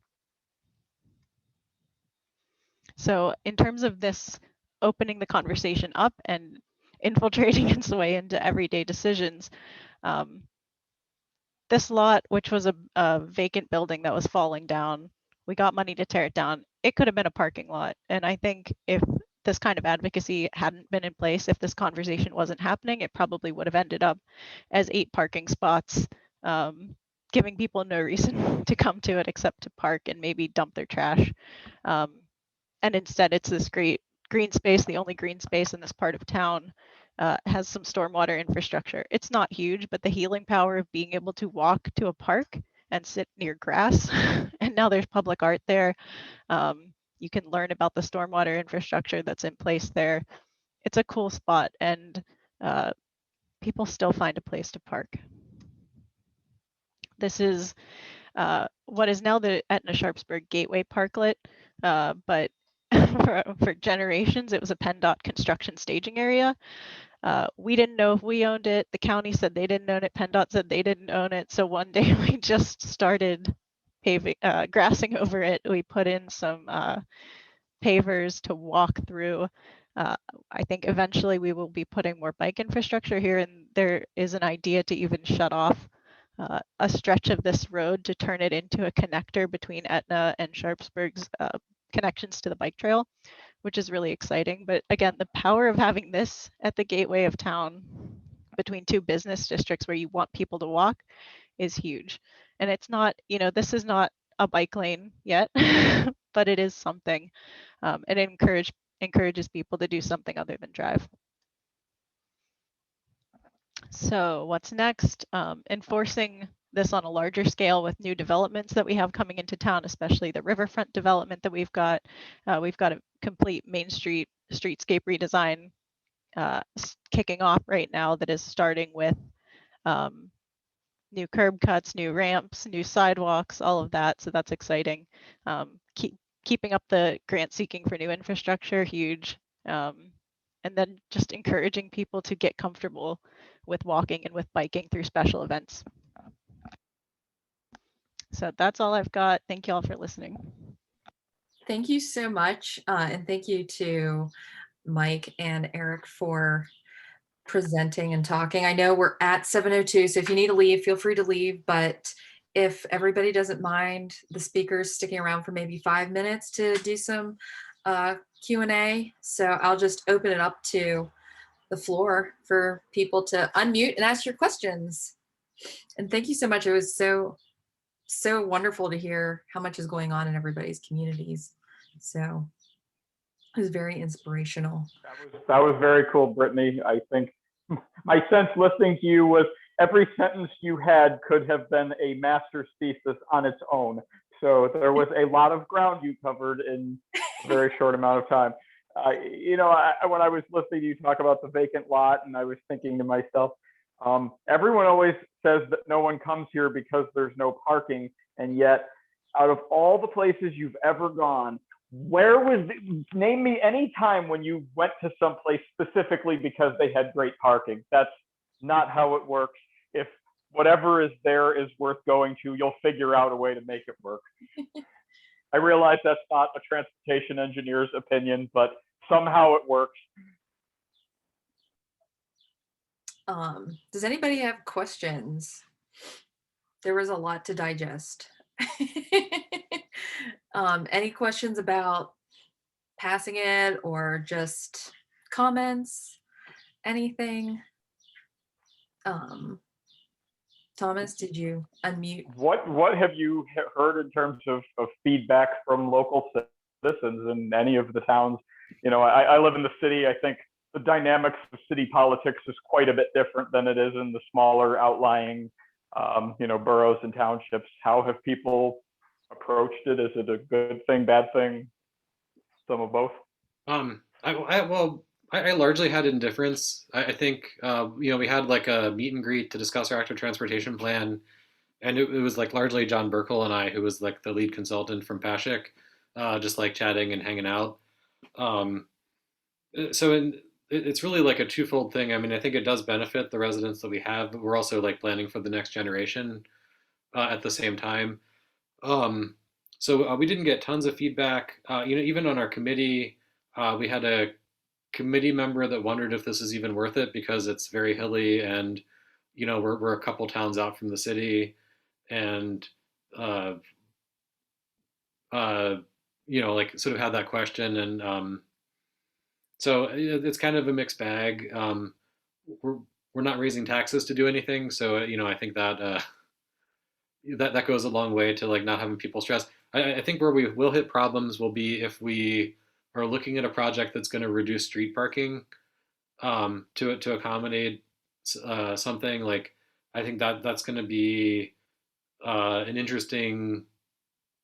S10: So in terms of this opening the conversation up and infiltrating its way into everyday decisions, this lot, which was a vacant building that was falling down, we got money to tear it down. It could have been a parking lot. And I think if this kind of advocacy hadn't been in place, if this conversation wasn't happening, it probably would have ended up as 8 parking spots, giving people no reason to come to it except to park and maybe dump their trash. And instead, it's this great green space, the only green space in this part of town. Has some stormwater infrastructure. It's not huge, but the healing power of being able to walk to a park and sit near grass, and now there's public art there. You can learn about the stormwater infrastructure that's in place there. It's a cool spot, and people still find a place to park. This is what is now the Etna Sharpsburg Gateway Parklet, but for generations, it was a PennDOT construction staging area. We didn't know if we owned it. The county said they didn't own it. PennDOT said they didn't own it. So one day we just started paving, grassing over it. We put in some pavers to walk through. I think eventually we will be putting more bike infrastructure here, and there is an idea to even shut off a stretch of this road to turn it into a connector between Etna and Sharpsburg's connections to the bike trail, which is really exciting. But again, the power of having this at the gateway of town between 2 business districts where you want people to walk is huge. And it's not, this is not a bike lane yet, but it is something. It encourages people to do something other than drive. So what's next? Enforcing this on a larger scale with new developments that we have coming into town, especially the riverfront development that we've got. We've got a complete Main Street streetscape redesign kicking off right now that is starting with new curb cuts, new ramps, new sidewalks, all of that. So that's exciting. Keeping up the grant seeking for new infrastructure, huge. And then just encouraging people to get comfortable with walking and with biking through special events. So that's all I've got. Thank you all for listening.
S1: Thank you so much. And thank you to Mike and Eric for presenting and talking. I know we're at 7:02, so if you need to leave, feel free to leave. But if everybody doesn't mind the speakers sticking around for maybe 5 minutes to do some Q&A. So I'll just open it up to the floor for people to unmute and ask your questions. And thank you so much. It was so wonderful to hear how much is going on in everybody's communities. So it was very inspirational.
S3: That was very cool, Brittany. I think my sense listening to you was every sentence you had could have been a master's thesis on its own. So there was a lot of ground you covered in a very short amount of time. When I was listening to you talk about the vacant lot, and I was thinking to myself, everyone always says that no one comes here because there's no parking. And yet, out of all the places you've ever gone, name me any time when you went to some place specifically because they had great parking. That's not how it works. If whatever is there is worth going to, you'll figure out a way to make it work. I realize that's not a transportation engineer's opinion, but somehow it works.
S1: Does anybody have questions? There was a lot to digest. Any questions about passing it or just comments? Anything? Thomas, did you unmute?
S3: What have you heard in terms of feedback from local citizens in any of the towns? I live in the city. I think the dynamics of city politics is quite a bit different than it is in the smaller outlying boroughs and townships. How have people approached it? Is it a good thing, bad thing, some of both?
S9: Well, I largely had indifference. I think, we had like a meet and greet to discuss our active transportation plan. And it was like largely John Burkle and I, who was like the lead consultant from Pashik, just like chatting and hanging out. Um, it's really like a twofold thing. I mean, I think it does benefit the residents that we have, but we're also like planning for the next generation at the same time. Um, we didn't get tons of feedback. Even on our committee, we had a committee member that wondered if this is even worth it because it's very hilly and, we're a couple towns out from the city and, uh, like sort of had that question. And it's kind of a mixed bag. We're, we're not raising taxes to do anything. So, I think that, that goes a long way to like not having people stressed. I think where we will hit problems will be if we are looking at a project that's going to reduce street parking to accommodate something like. I think that's going to be an interesting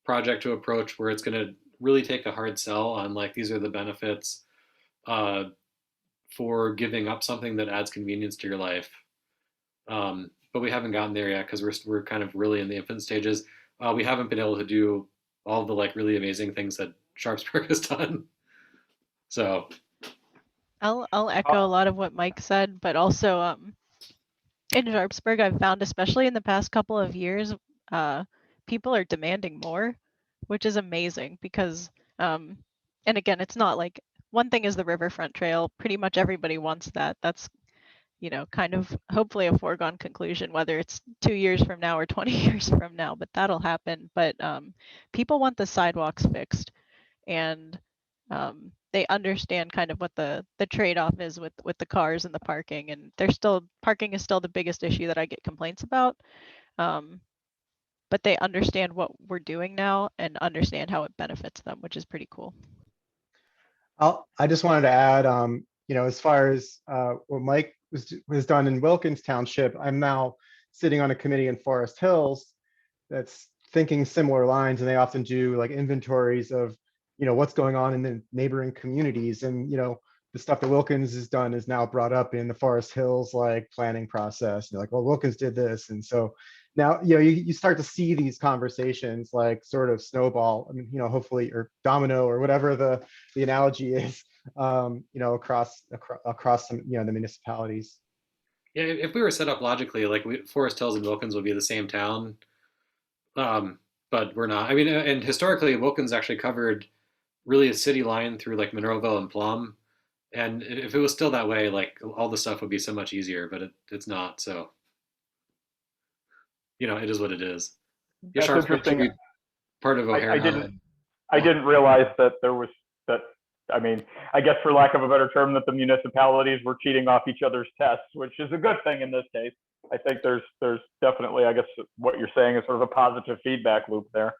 S9: project to approach where it's going to really take a hard sell on like these are the benefits uh, for giving up something that adds convenience to your life. But we haven't gotten there yet because we're kind of really in the infant stages. We haven't been able to do all the like really amazing things that Sharpsburg has done. So
S10: I'll echo a lot of what Mike said, but also in Sharpsburg, I've found, especially in the past couple of years, people are demanding more, which is amazing because, and again, it's not like one thing is the riverfront trail. Pretty much everybody wants that. That's, kind of hopefully a foregone conclusion, whether it's 2 years from now or 20 years from now, but that'll happen. But people want the sidewalks fixed, and they understand kind of what the trade-off is with the cars and the parking, and parking is still the biggest issue that I get complaints about. But they understand what we're doing now and understand how it benefits them, which is pretty cool.
S11: I just wanted to add, as far as what Mike was done in Wilkins Township, I'm now sitting on a committee in Forest Hills that's thinking similar lines, and they often do like inventories of, what's going on in the neighboring communities, and the stuff that Wilkins has done is now brought up in the Forest Hills like planning process. They're like, well, Wilkins did this, and so now you start to see these conversations like sort of snowball. I mean, hopefully, or domino, or whatever the analogy is, across some, the municipalities.
S9: yeah, if we were set up logically, like Forest Hills and Wilkins would be the same town, but we're not. I mean, and historically, Wilkins actually covered really a city line through like Monroeville and Plum. And if it was still that way, like all the stuff would be so much easier, but it's not. So, it is what it is. Yeah,
S3: That's interesting.
S9: Part of O'Hare.
S3: I didn't realize that there was that. I mean, I guess for lack of a better term, that the municipalities were cheating off each other's tests, which is a good thing in this case. I think there's definitely, I guess what you're saying is sort of a positive feedback loop there.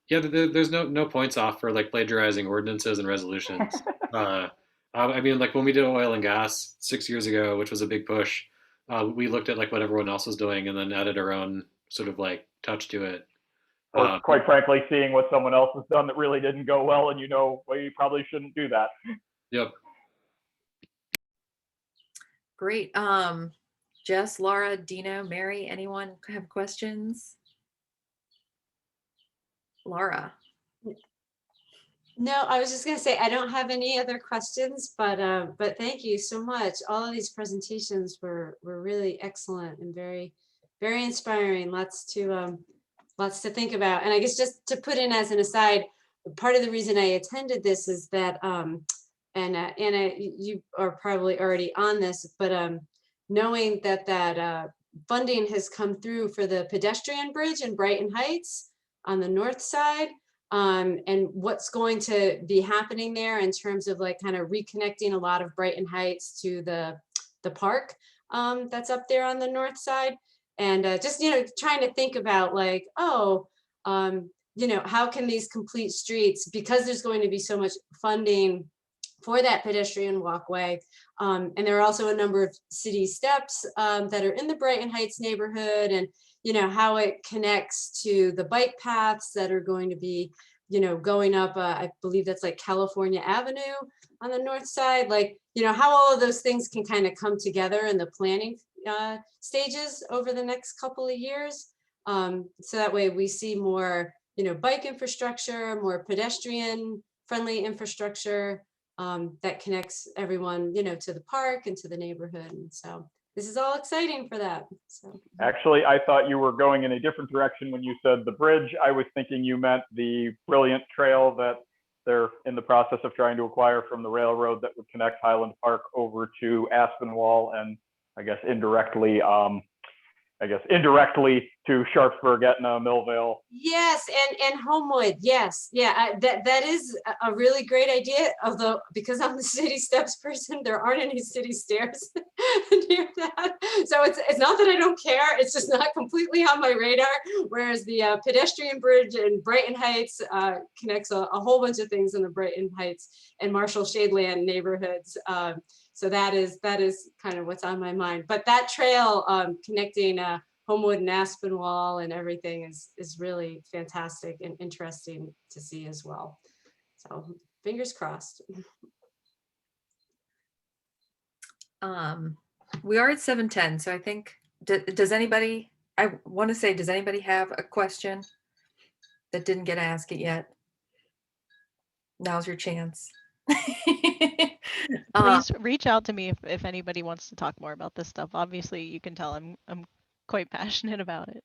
S9: Yeah, there's no points off for like plagiarizing ordinances and resolutions. I mean, like when we did oil and gas 6 years ago, which was a big push, we looked at like what everyone else was doing and then added our own sort of like touch to it.
S3: Or quite frankly, seeing what someone else has done that really didn't go well, and well, you probably shouldn't do that.
S9: Yep.
S1: Great. Jess, Laura, Dino, Mary, anyone have questions? Laura.
S7: No, I was just going to say, I don't have any other questions, but thank you so much. All of these presentations were really excellent and very, very inspiring. Lots to think about. And I guess just to put in as an aside, part of the reason I attended this is that, Anna, you are probably already on this, but knowing that funding has come through for the pedestrian bridge in Brighton Heights on the north side, and what's going to be happening there in terms of like kind of reconnecting a lot of Brighton Heights to the park that's up there on the north side. And just, trying to think about like, how can these complete streets, because there's going to be so much funding for that pedestrian walkway. And there are also a number of city steps that are in the Brighton Heights neighborhood, and, how it connects to the bike paths that are going to be, going up, I believe that's like California Avenue on the north side. Like, how all of those things can kind of come together in the planning stages over the next couple of years. So that way we see more, bike infrastructure, more pedestrian friendly infrastructure that connects everyone, to the park and to the neighborhood. And so this is all exciting for that. So
S3: Actually, I thought you were going in a different direction when you said the bridge. I was thinking you meant the brilliant trail that they're in the process of trying to acquire from the railroad that would connect Highland Park over to Aspinwall and I guess indirectly to Sharpsburg, Etna, Millvale.
S7: yes, and Homewood, yes, yeah, that is a really great idea. Although because I'm the city steps person, there aren't any city stairs near that. So it's not that I don't care. It's just not completely on my radar. Whereas the pedestrian bridge in Brighton Heights connects a whole bunch of things in the Brighton Heights and Marshall Shadeland neighborhoods. So that is kind of what's on my mind. But that trail connecting Homewood and Aspinwall and everything is really fantastic and interesting to see as well. So fingers crossed.
S1: We are at 7:10, so I think, does anybody have a question that didn't get asked it yet? Now's your chance.
S10: Please reach out to me if anybody wants to talk more about this stuff. Obviously, you can tell I'm quite passionate about it.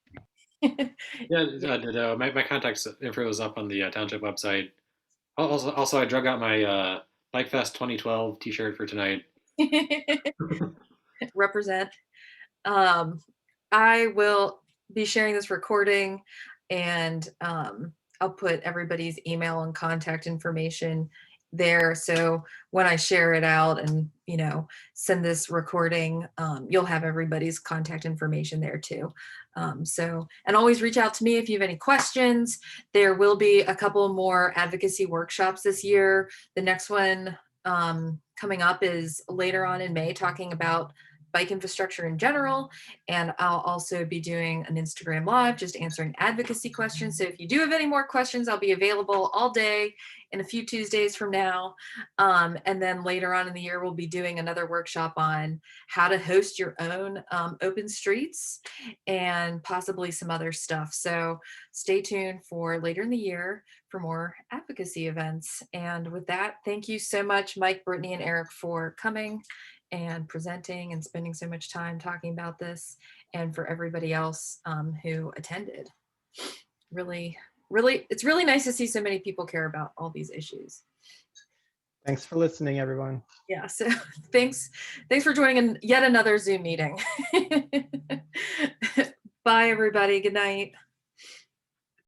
S9: Yeah, my contact info is up on the township website. Also, I drug out my Bike Fest 2012 T-shirt for tonight.
S1: Represent. I will be sharing this recording, and I'll put everybody's email and contact information there. So when I share it out and, send this recording, you'll have everybody's contact information there too. And always reach out to me if you have any questions. There will be a couple more advocacy workshops this year. The next one coming up is later on in May, talking about bike infrastructure in general. And I'll also be doing an Instagram live, just answering advocacy questions. So if you do have any more questions, I'll be available all day in a few Tuesdays from now. And then later on in the year, we'll be doing another workshop on how to host your own open streets and possibly some other stuff. So stay tuned for later in the year for more advocacy events. And with that, thank you so much, Mike, Brittany, and Eric, for coming and presenting and spending so much time talking about this, and for everybody else who attended. Really, it's really nice to see so many people care about all these issues.
S11: Thanks for listening, everyone.
S1: Yeah, so thanks for joining in yet another Zoom meeting. Bye, everybody. Good night.